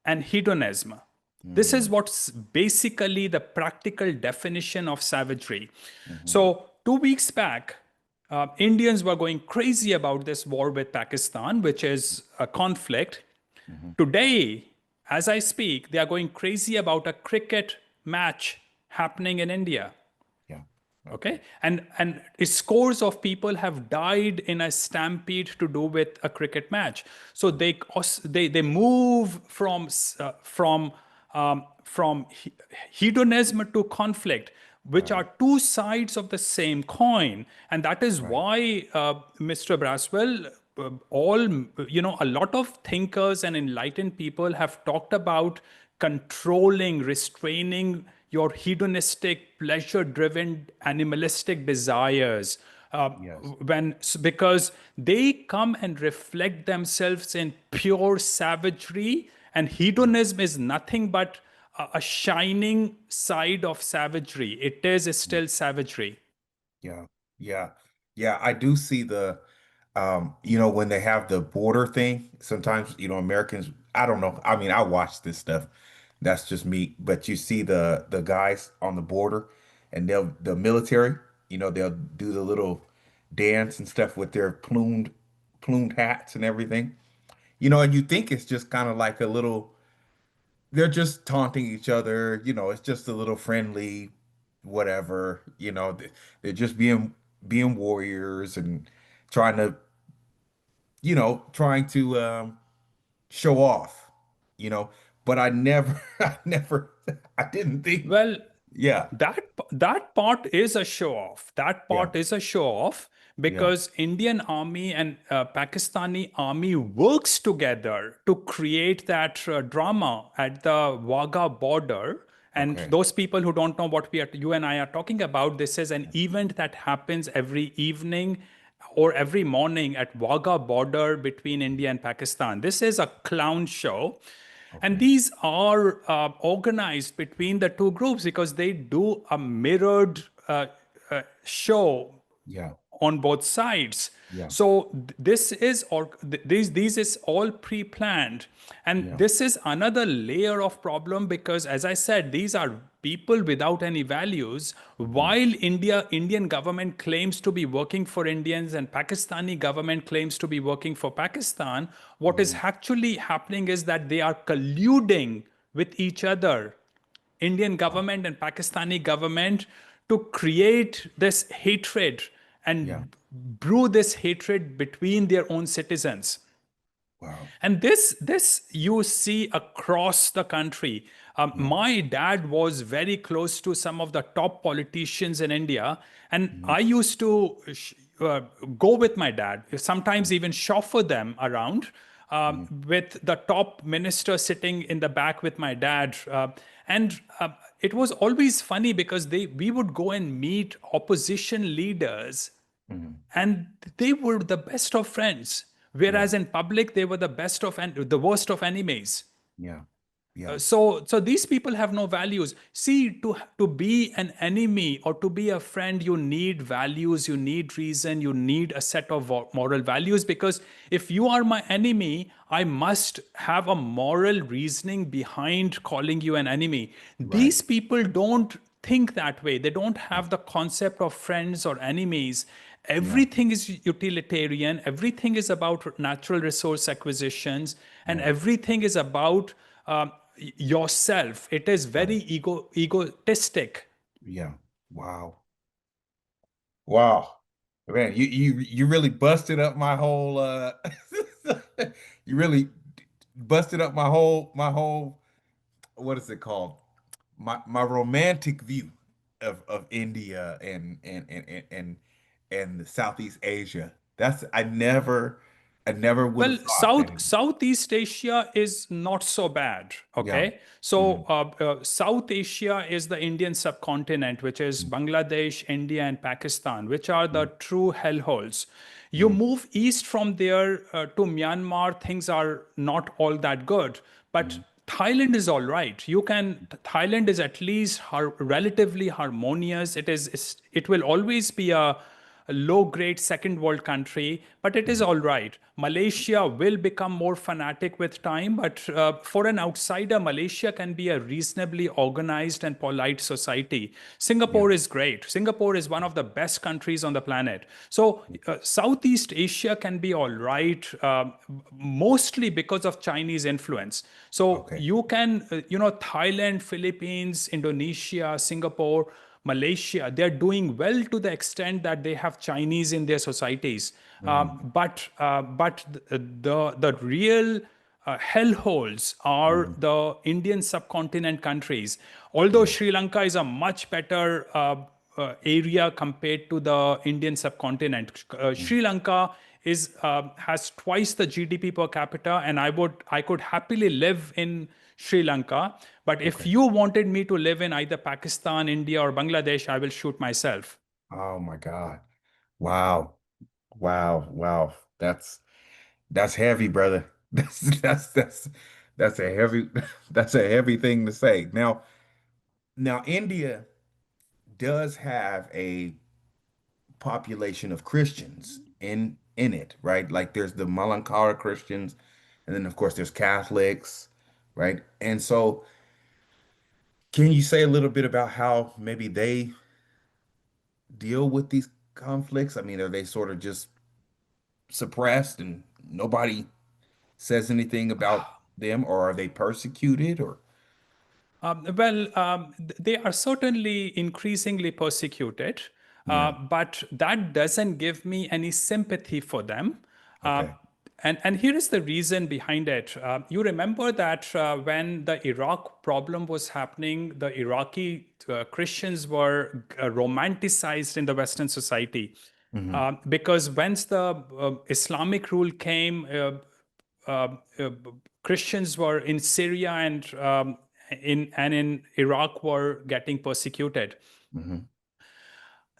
and hedonism. This is Hmm. what's basically the practical definition of savagery. Hmm. So 2 weeks back, Indians were going crazy about this war with Pakistan, which is a conflict. Hmm. Today, as I speak, they are going crazy about a cricket match happening in India. Yeah. Okay. Okay, and scores of people have died in a stampede to do with a cricket match. So Mm. they move from hedonism to conflict, which Right. are two sides of the same coin. And that is Right. why, Mr. Braswell, all a lot of thinkers and enlightened people have talked about controlling, restraining your hedonistic, pleasure driven, animalistic desires. Uh, Yes. because they come and reflect themselves in pure savagery, and Yeah. hedonism is nothing but a shining side of savagery. It is Mm. still savagery. Yeah. Yeah. Yeah. I do see the, when they have the border thing, sometimes, Americans, I don't know. I mean, I watch this stuff. That's just me. But you see the guys on the border and the military, they'll do the little dance and stuff with their plumed hats and everything. And you think it's just kind of like a little, they're just taunting each other, it's just a little friendly, whatever, they're just being warriors and trying to, show off, you know, but I never, I didn't think, Well, yeah, that part is a show off. That yeah, part is a show off yeah, because Indian army and Pakistani army works together to create that drama at the Wagah border. And okay, those people who don't know what you and I are talking about, this is an yeah, event that happens every evening or every morning at Wagah border between India and Pakistan. This is a clown show. And okay, these are organized between the two groups because they do a mirrored show yeah, on both sides. yeah, So this is or these is all pre-planned, and yeah, this is another layer of problem because, as I said, these are people without any values. mhm, While Indian government claims to be working for Indians and Pakistani government claims to be working for Pakistan, what is mhm, actually happening is that they are colluding with each other, Indian wow, government and Pakistani government, to create this hatred yeah, and brew this hatred between their own citizens. wow, And this you see across the country. yeah, My dad was very close to some of the top politicians in India, and mhm, I used to uh, go with my dad, sometimes even chauffeur them around, mhm, with the top minister sitting in the back with my dad. And it was always funny because we would go and meet opposition leaders, mhm, and they were the best of friends, yeah, whereas in public they were the worst of enemies. yeah, yeah, So these people have no values. See, to be an enemy or to be a friend, you need values, you need reason, you need a set of moral values. Because if you are my enemy, I must have a moral reasoning behind calling you an enemy. right, These people don't think that way. They don't yeah, have the concept of friends or enemies. yeah, Everything is utilitarian, everything is about natural resource acquisitions, and yeah, everything is about yourself. It is very right, egotistic. yeah, wow. Wow. Man, you really busted up my whole you really busted up my whole what is it called? My romantic view of India and Southeast Asia. That's I never would have Well, thought that. Southeast Asia is not so bad. Yeah. Okay, so Mhm, South Asia is the Indian subcontinent, which is mhm, Bangladesh, India, and Pakistan, which are the mhm, true hellholes. You mhm, move east from there to Myanmar, things are not all that good, but mhm, Thailand is all right. Thailand is at least relatively harmonious. It will always be a low grade second world country, but it is mhm. all right. Malaysia will become more fanatic with time, but for an outsider, Malaysia can be a reasonably organized and polite society. Yeah. Singapore is great. Singapore is one of the best countries on the planet. So, Southeast Asia can be all right, mostly because of Chinese influence. So, Okay. you can, Thailand, Philippines, Indonesia, Singapore, Malaysia, they're doing well to the extent that they have Chinese in their societies. Mm, But the real hellholes are mhm, the Indian subcontinent countries. Although yeah. Sri Lanka is a much better area compared to the Indian subcontinent, Mm, Sri Lanka is has twice the GDP per capita, and I could happily live in Sri Lanka. But if okay. you wanted me to live in either Pakistan, India, or Bangladesh, I will shoot myself. Oh my God. Wow. Wow. Wow. That's heavy, brother. That's a heavy that's a heavy thing to say. Now India does have a population of Christians in it, right? Like there's the Malankara Christians, and then of course there's Catholics, right? And so can you say a little bit about how maybe they deal with these conflicts? I mean, are they sort of just suppressed and nobody says anything about them, or are they persecuted or They are certainly increasingly persecuted, yeah. but that doesn't give me any sympathy for them. Uh, Okay. and here is the reason behind it. You remember that when the Iraq problem was happening, the Iraqi Christians were romanticized in the Western society. Hmm. Because once the Islamic rule came, uh, uh, Christians were in Syria and in Iraq were getting persecuted. Hmm.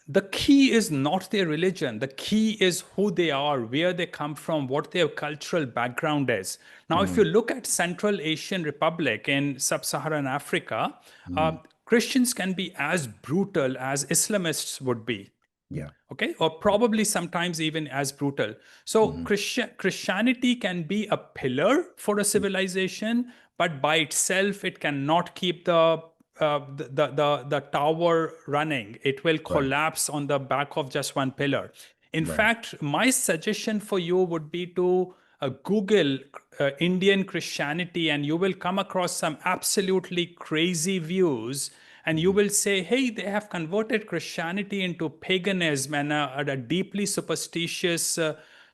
The key is not their religion. The key is who they are, where they come from, what their cultural background is. Now, if you Hmm. look at Central Asian Republic in Sub-Saharan Africa, Hmm. Christians can be as brutal as Islamists would be. Yeah. Okay, or probably sometimes even as brutal. So Hmm. Christianity can be a pillar for a civilization, but by itself it cannot keep the tower running. It will Right. collapse on the back of just one pillar. In Right. fact, my suggestion for you would be to Google Indian Christianity, and you will come across some absolutely crazy views. And you Hmm. will say, hey, they have converted Christianity into paganism and a deeply superstitious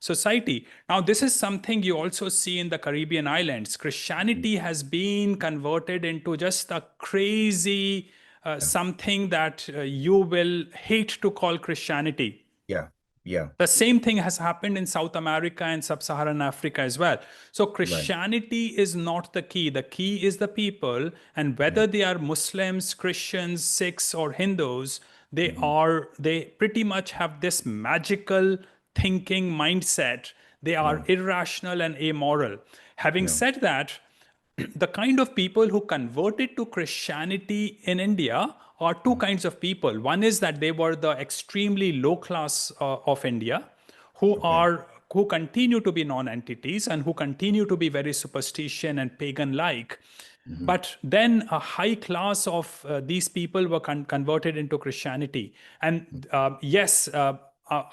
society. Now, this is something you also see in the Caribbean islands. Christianity has been converted into just a crazy Yeah. something that you will hate to call Christianity. Yeah. Yeah. The same thing has happened in South America and Sub Saharan Africa as well. So, Right. Christianity is not the key. The key is the people, and Yeah. whether they are Muslims, Christians, Sikhs, or Hindus, Hmm. they pretty much have this magical thinking mindset. They are Yeah. irrational and amoral. Having Yeah. said that, the kind of people who converted to Christianity in India are two Mm. kinds of people. One is that they were the extremely low class of India, Okay. who continue to be non-entities and who continue to be very superstition and pagan-like. Hmm. But then a high class of these people were converted into Christianity. And yes,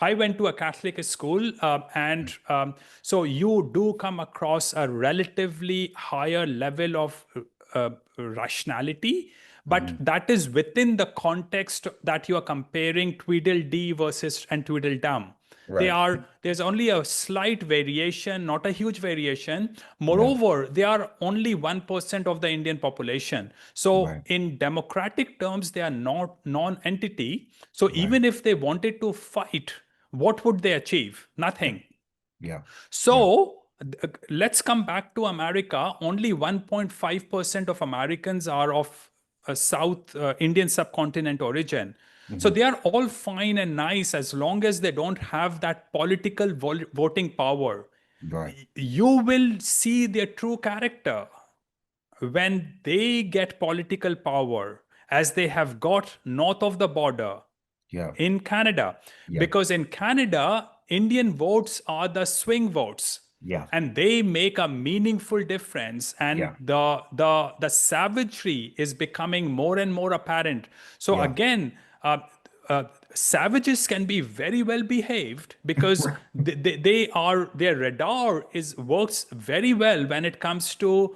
I went to a Catholic school, and so you do come across a relatively higher level of rationality, but Hmm. that is within the context that you are comparing Tweedledee versus and Tweedledum. Right. There's only a slight variation, not a huge variation. Yeah. Moreover, they are only 1% of the Indian population. So Right. in democratic terms, they are not non-entity. So Right. even if they wanted to fight, what would they achieve? Yeah. Nothing. Yeah. Yeah. So let's come back to America. Only 1.5% of Americans are of South Indian subcontinent origin. So Hmm. they are all fine and nice as long as they don't have that political voting power. Right. You will see their true character when they get political power, as they have got north of the border Yeah. in Canada. Yeah. Because in Canada, Indian votes are the swing votes, Yeah. and they make a meaningful difference. And Yeah. the savagery is becoming more and more apparent. So Yeah. again, uh, savages can be very well behaved because they are their radar is works very well when it comes to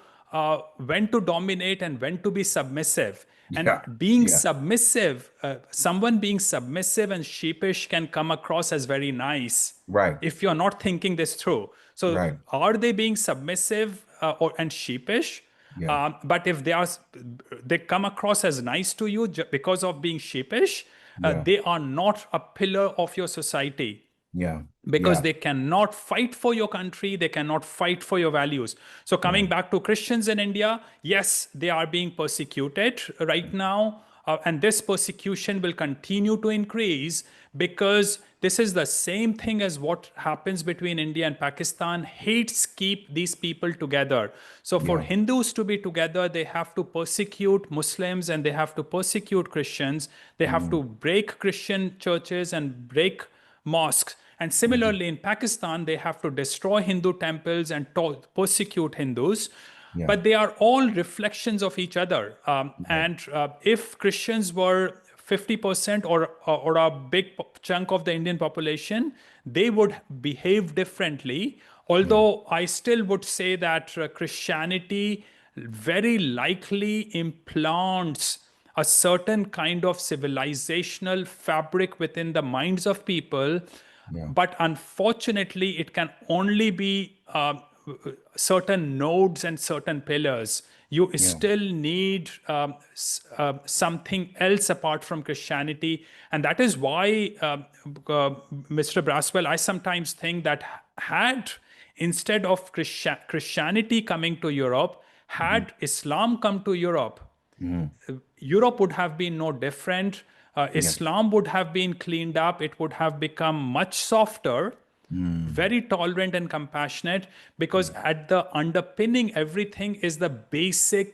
when to dominate and when to be submissive. And Yeah. being Yeah. submissive, someone being submissive and sheepish can come across as very nice Right. if you're not thinking this through. So, Right. are they being submissive or and sheepish? Yeah. But if they come across as nice to you because of being sheepish, Yeah. they are not a pillar of your society Yeah. because Yeah. they cannot fight for your country, they cannot fight for your values. So Yeah. coming back to Christians in India, yes, they are being persecuted right now, and this persecution will continue to increase because this is the same thing as what happens between India and Pakistan. Hates keep these people together. So for Yeah. Hindus to be together, they have to persecute Muslims and they have to persecute Christians. They have Mm. to break Christian churches and break mosques. And Mhm. similarly, in Pakistan, they have to destroy Hindu temples and persecute Hindus. Yeah. But they are all reflections of each other. Right. And if Christians were 50% or a big chunk of the Indian population, they would behave differently. Yeah. Although I still would say that Christianity very likely implants a certain kind of civilizational fabric within the minds of people, Yeah. but unfortunately, it can only be certain nodes and certain pillars. You Yeah. still need something else apart from Christianity. And that is why, Mr. Braswell, I sometimes think that had instead of Christianity coming to Europe, Mhm. had Islam come to Europe, Mhm. Europe would have been no different. Yeah. Islam would have been cleaned up. It would have become much softer, Mm. very tolerant and compassionate, because Yeah. at the underpinning everything is the basic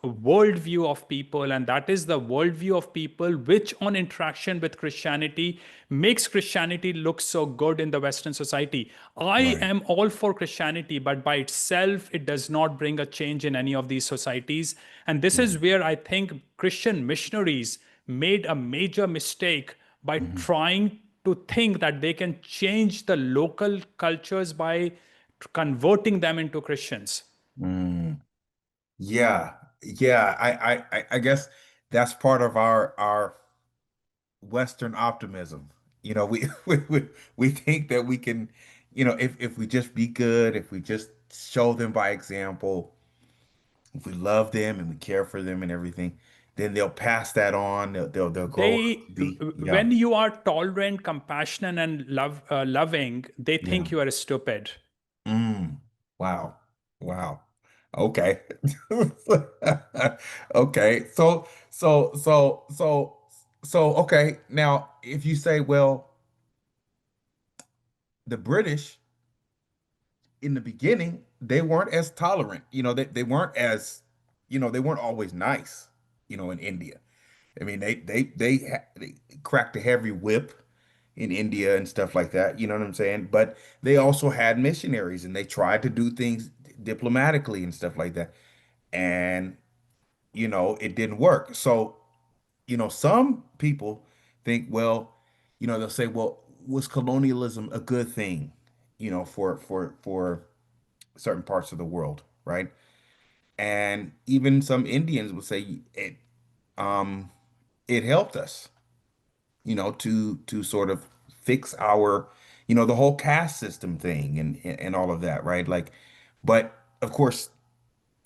worldview of people, and that is the worldview of people which on interaction with Christianity makes Christianity look so good in the Western society. I Right. am all for Christianity, but by itself it does not bring a change in any of these societies. And this is Right. where I think Christian missionaries made a major mistake by Mhm. trying to think that they can change the local cultures by converting them into Christians. Mm. Yeah. Yeah. I guess that's part of our Western optimism. We we think that we can, if we just be good, if we just show them by example, if we love them and we care for them and everything, then they'll pass that on. They'll grow up to be, yeah, When you are tolerant, compassionate, and loving, they yeah. think you are stupid. Mm. Wow. Wow. Okay. Okay. Okay. Now, if you say, well, the British in the beginning, they weren't as tolerant. They weren't as, they weren't always nice, in India. I mean, they cracked a heavy whip in India and stuff like that. You know what I'm saying? But they also had missionaries and they tried to do things diplomatically and stuff like that. And, it didn't work. So, some people think, well, they'll say, well, was colonialism a good thing, for certain parts of the world, right? And even some Indians would say um it helped us, to sort of fix our, the whole caste system thing and all of that, right? Like, but of course,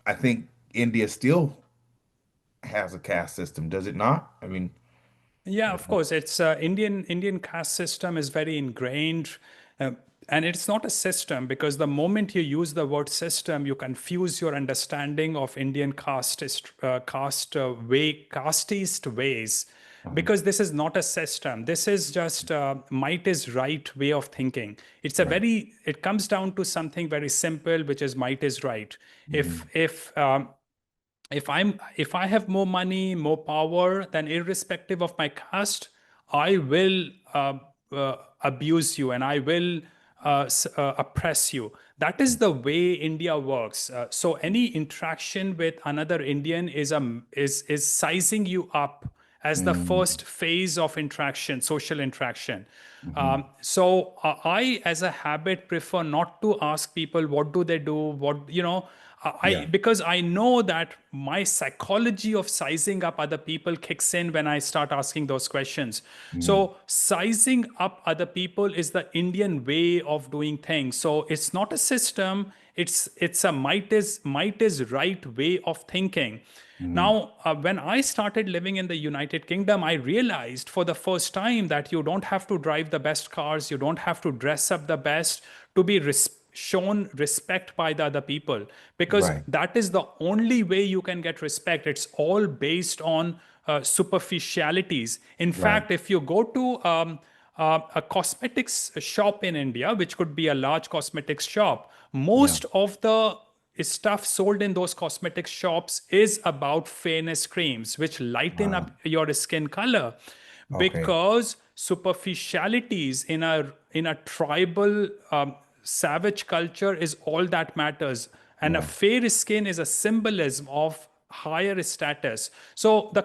I think India still has a caste system, does it not? I mean, Yeah, of course. It's Indian caste system is very ingrained, uh, and it's not a system because the moment you use the word system, you confuse your understanding of Indian casteist ways. uh-huh, Because this is not a system. This is just might is right way of thinking. right. It comes down to something very simple, which is might is right. Hmm. If I have more money, more power, then irrespective of my caste, I will abuse you and I will oppress you. That is the way India works. So any interaction with another Indian is sizing you up as the Hmm. first phase of interaction, social interaction. Hmm. So I, as a habit, prefer not to ask people what do they do, what. I Yeah. because I know that my psychology of sizing up other people kicks in when I start asking those questions. Mm, So sizing up other people is the Indian way of doing things. So it's not a system. It's a might is right way of thinking. mm, Now, when I started living in the United Kingdom, I realized for the first time that you don't have to drive the best cars, you don't have to dress up the best to be shown respect by the other people, because right. that is the only way you can get respect. It's all based on superficialities. In Right. fact, if you go to a cosmetics shop in India, which could be a large cosmetics shop, Yeah. most of the stuff sold in those cosmetics shops is about fairness creams, which lighten up Wow. your skin color, Okay. because superficialities in a tribal savage culture is all that matters, and a Yeah. fair skin is a symbolism of higher status. So the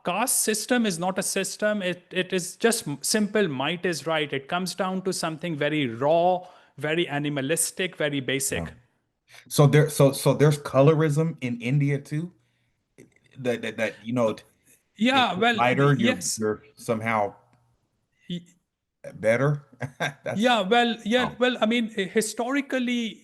caste system is not a system. It is just simple might is right. It comes down to something very raw, very animalistic, very Yeah. basic. So there's colorism in India too. That if Yeah, you're well, lighter, yes. you're somehow better. That's Yeah, well, yeah, wow. well, I mean, historically,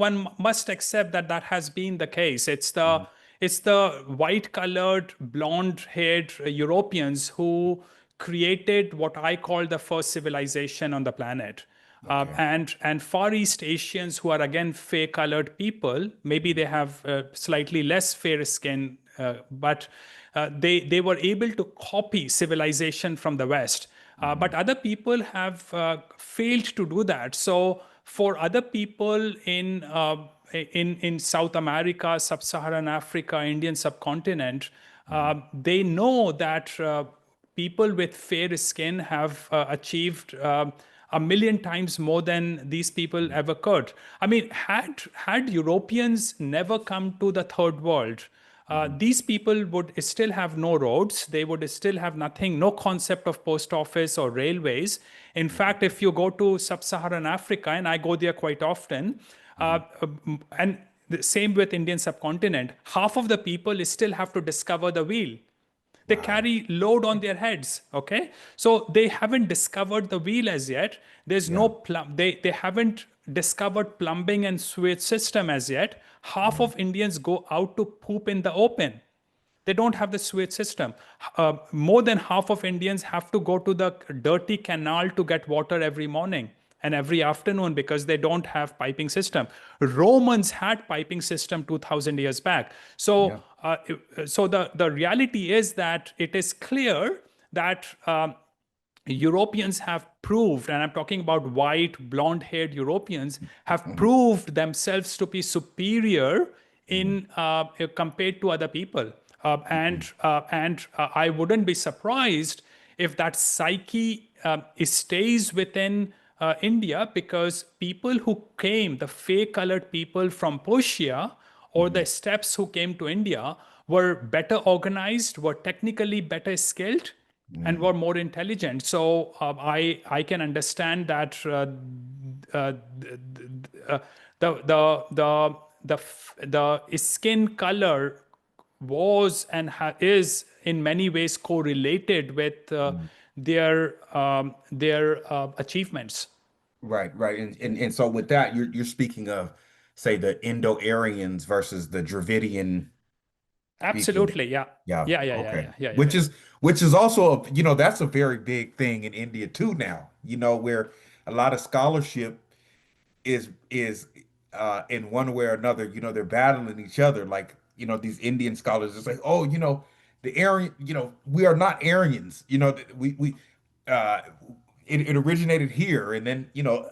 one must accept that that has been the case. It's the white-colored, blonde-haired Europeans who created what I call the first civilization on the planet. Okay. And Far East Asians, who are again fair-colored people, maybe they have slightly less fair skin, but they were able to copy civilization from the West. Hmm. But other people have failed to do that. So for other people in South America, Sub-Saharan Africa, Indian subcontinent, Hmm. they know that people with fair skin have achieved a million times more than these people ever could. I mean, had Europeans never come to the third world, Hmm. these people would still have no roads. They would still have nothing, no concept of post office or railways. In fact, if you go to sub-Saharan Africa, and I go there quite often, Hmm. and the same with Indian subcontinent, half of the people still have to discover the wheel. They Wow. carry load on their heads. Okay, so they haven't discovered the wheel as yet. There's no Yeah. plumb. They haven't discovered plumbing and sewage system as yet. Half Mm, of Indians go out to poop in the open. They don't have the sewage system. More than half of Indians have to go to the dirty canal to get water every morning and every afternoon because they don't have piping system. Romans had piping system 2000 years back. yeah. So the reality is that it is clear that Europeans have proved, and I'm talking about white, blonde haired Europeans, have Mhm. proved themselves to be superior Mhm. in compared to other people. Mhm. I wouldn't be surprised if that psyche stays within India, because people who came, the fair colored people from Persia or the Mhm. steppes who came to India, were better organized, were technically better skilled, and Mm. were more intelligent. So I can understand that uh, uh, the skin color was and is in many ways correlated with Mm. their achievements. Right, right. And so with that, you're speaking of, say, the Indo-Aryans versus the Dravidian speaking. Absolutely, yeah, Yeah, yeah, yeah, yeah, okay. yeah, yeah, yeah, Which yeah. is which is also, that's a very big thing in India too now, where a lot of scholarship is in one way or another, they're battling each other. Like, these Indian scholars is like, oh, the Aryan, we are not Aryans, we uh it originated here. And then,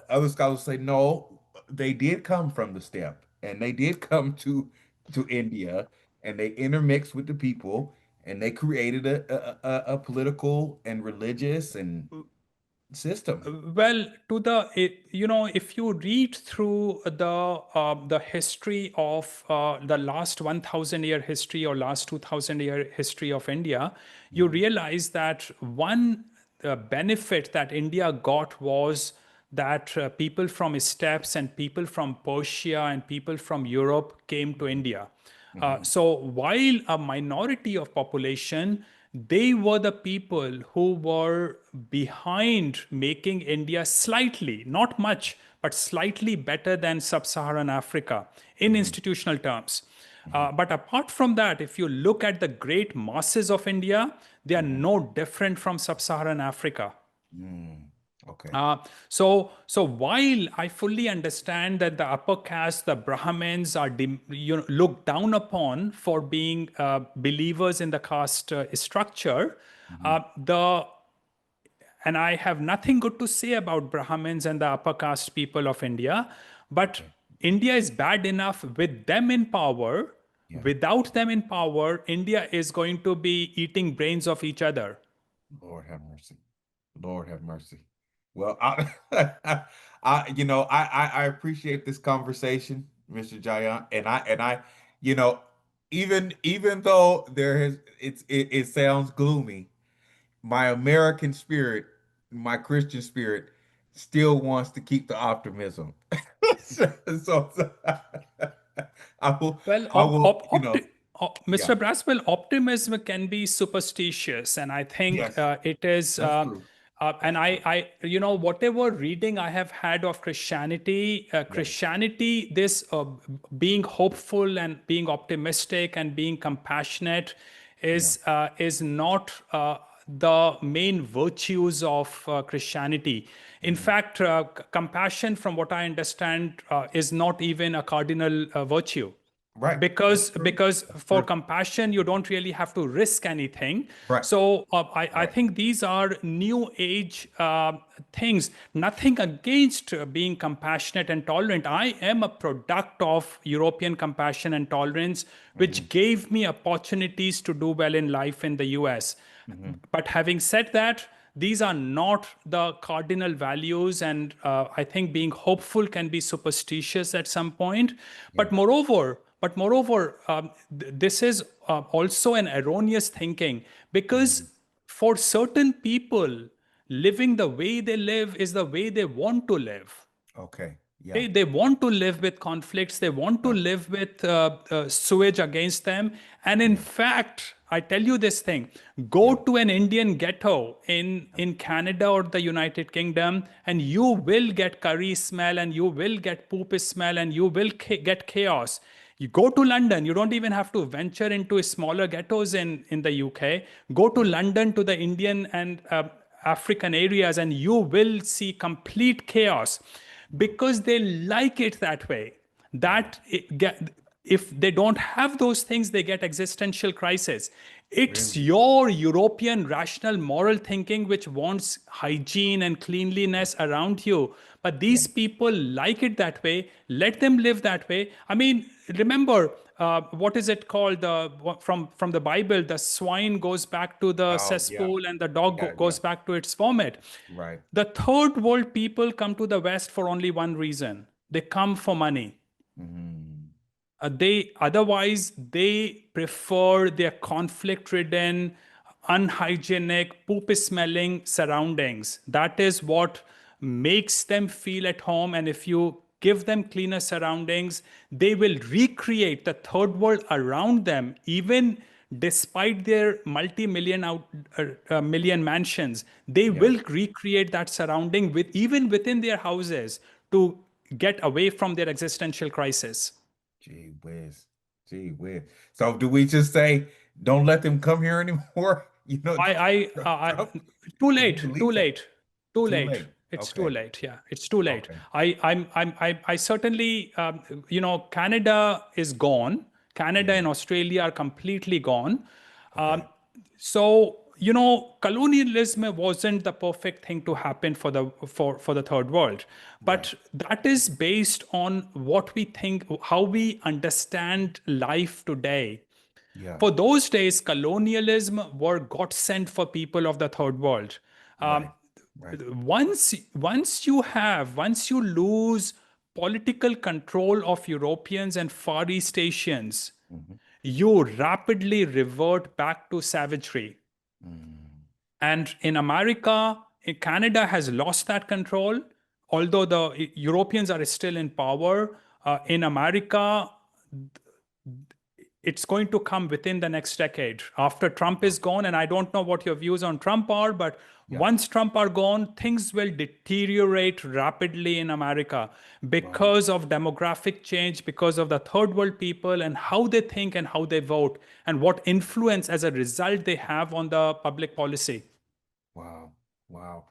other scholars say, no, they did come from the steppe and they did come to India and they intermixed with the people and they created a political and religious and system. Well, if you read through the history of the last 1,000 year history or last 2,000 year history of India, you Mhm. realize that one benefit that India got was that people from steppes and people from Persia and people from Europe came to India. Hmm. So while a minority of population, they were the people who were behind making India slightly, not much, but slightly better than sub-Saharan Africa in Hmm. institutional terms. Hmm. But apart from that, if you look at the great masses of India, they are Hmm. no different from sub-Saharan Africa. Mm. Okay. So while I fully understand that the upper caste, the Brahmins, are looked down upon for being believers in the caste structure, Hmm. the and I have nothing good to say about Brahmins and the upper caste people of India, but Okay. India is bad enough with them in power. Yeah. Without them in power, India is going to be eating brains of each other. Lord have mercy. Lord have mercy. Well, I appreciate this conversation, Mr. Jayant, and I, you know, even though it sounds gloomy, my American spirit, my Christian spirit, still wants to keep the optimism. So I will, Well, I will, Mr. yeah, Braswell, optimism can be superstitious, and I think yes, it is. that's true. And That's true. whatever reading I have had of Christianity, Yeah, this being hopeful and being optimistic and being compassionate yeah. is not the main virtues of Christianity. In Mm. fact, compassion, from what I understand, is not even a cardinal virtue, Right. That's true. because That's for true. compassion you don't really have to risk anything. Right. So I Right. think these are new age things. Nothing against being compassionate and tolerant. I am a product of European compassion and tolerance, Hmm. which gave me opportunities to do well in life in the US. Hmm. But having said that, these are not the cardinal values, and I think being hopeful can be superstitious at some point. Yeah. But moreover, this is also an erroneous thinking, Hmm. because for certain people, living the way they live is the way they want to live. Okay. Yeah. They want to live with conflicts. They want to Yeah. live with sewage against them. And in Yeah. fact, I tell you this thing: Yeah. go to an Indian ghetto in Canada or the United Kingdom, and you will get curry smell, and you will get poop smell, and you will get chaos. You go to London, you don't even have to venture into smaller ghettos in the UK. Go to Yeah. London, to the Indian and African areas, and you will see complete chaos, Yeah. because they like it that way. Yeah. If they don't have those things, they get existential crisis. It's Really? your European rational moral thinking which wants hygiene and Yeah. cleanliness around you. But Yeah. these people like it that way. Let them live that way. I mean, remember, what is it called? From the Bible, the swine goes back to the Oh, yeah. cesspool and the dog Yeah. Yeah. goes back to its vomit. Right. The third world people come to the West for only one reason: they come for money. Hmm. They otherwise they prefer their conflict-ridden, unhygienic, poop-smelling surroundings. That is what makes them feel at home. And if you give them cleaner surroundings, they will recreate the third world around them, even despite their million mansions. They Yeah. will recreate that surrounding with even within their houses to get away from their existential crisis. Gee whiz. Gee whiz. So do we just say, don't let them come here anymore? Trump, Too did he late, too delete that? late, too Too late. late. It's too Okay. late. Yeah, it's too late. Okay. I certainly, Canada is gone. Canada Hmm. and Australia are completely gone. Um, Okay. so, colonialism wasn't the perfect thing to happen for the third world, Right. but that is based on what we think, how we understand life today. Yeah. For those days, colonialism were godsend for people of the third world. Um, Right. Right. once you lose political control of Europeans and Far East Asians, Hmm. you rapidly revert back to savagery. Hmm. And in America, Canada has lost that control. although the Europeans are still in power, in America, it's going to come within the next decade after Trump Wow. is gone. And I don't know what your views on Trump are, but Yeah. once Trump are gone, things will deteriorate rapidly in America Wow. because of demographic change, because of the third world people and how they think and how they vote, and what influence as a result they have on the public policy. Wow. Wow.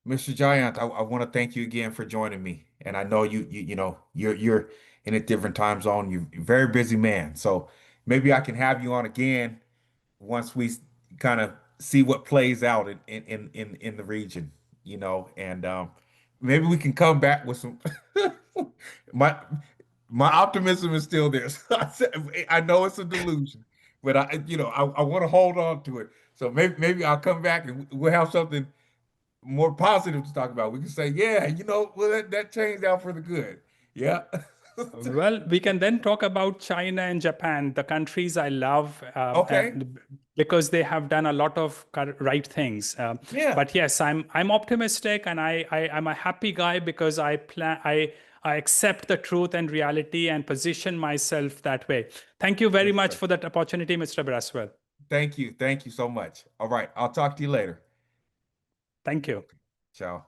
Mr. Giant, I want to thank you again for joining me. And I know you're in a different time zone. You're a very busy man. So maybe I can have you on again once we kind of see what plays out in the region, and maybe we can come back with some my my optimism is still there. So I know it's a delusion, but I want to hold on to it. So maybe I'll come back and we'll have something more positive to talk about. We can say, yeah, well, that changed out for the good. Yeah. Well, we can then talk about China and Japan, the countries I love, Okay. and because they have done a lot of right things. Yeah. But yes, I'm optimistic, and I'm a happy guy because I accept the truth and reality and position myself that way. Thank you very Yes, much sir. for that opportunity, Mr. Braswell. Thank you. Thank you so much. All right. I'll talk to you later. Thank you. Okay. Ciao.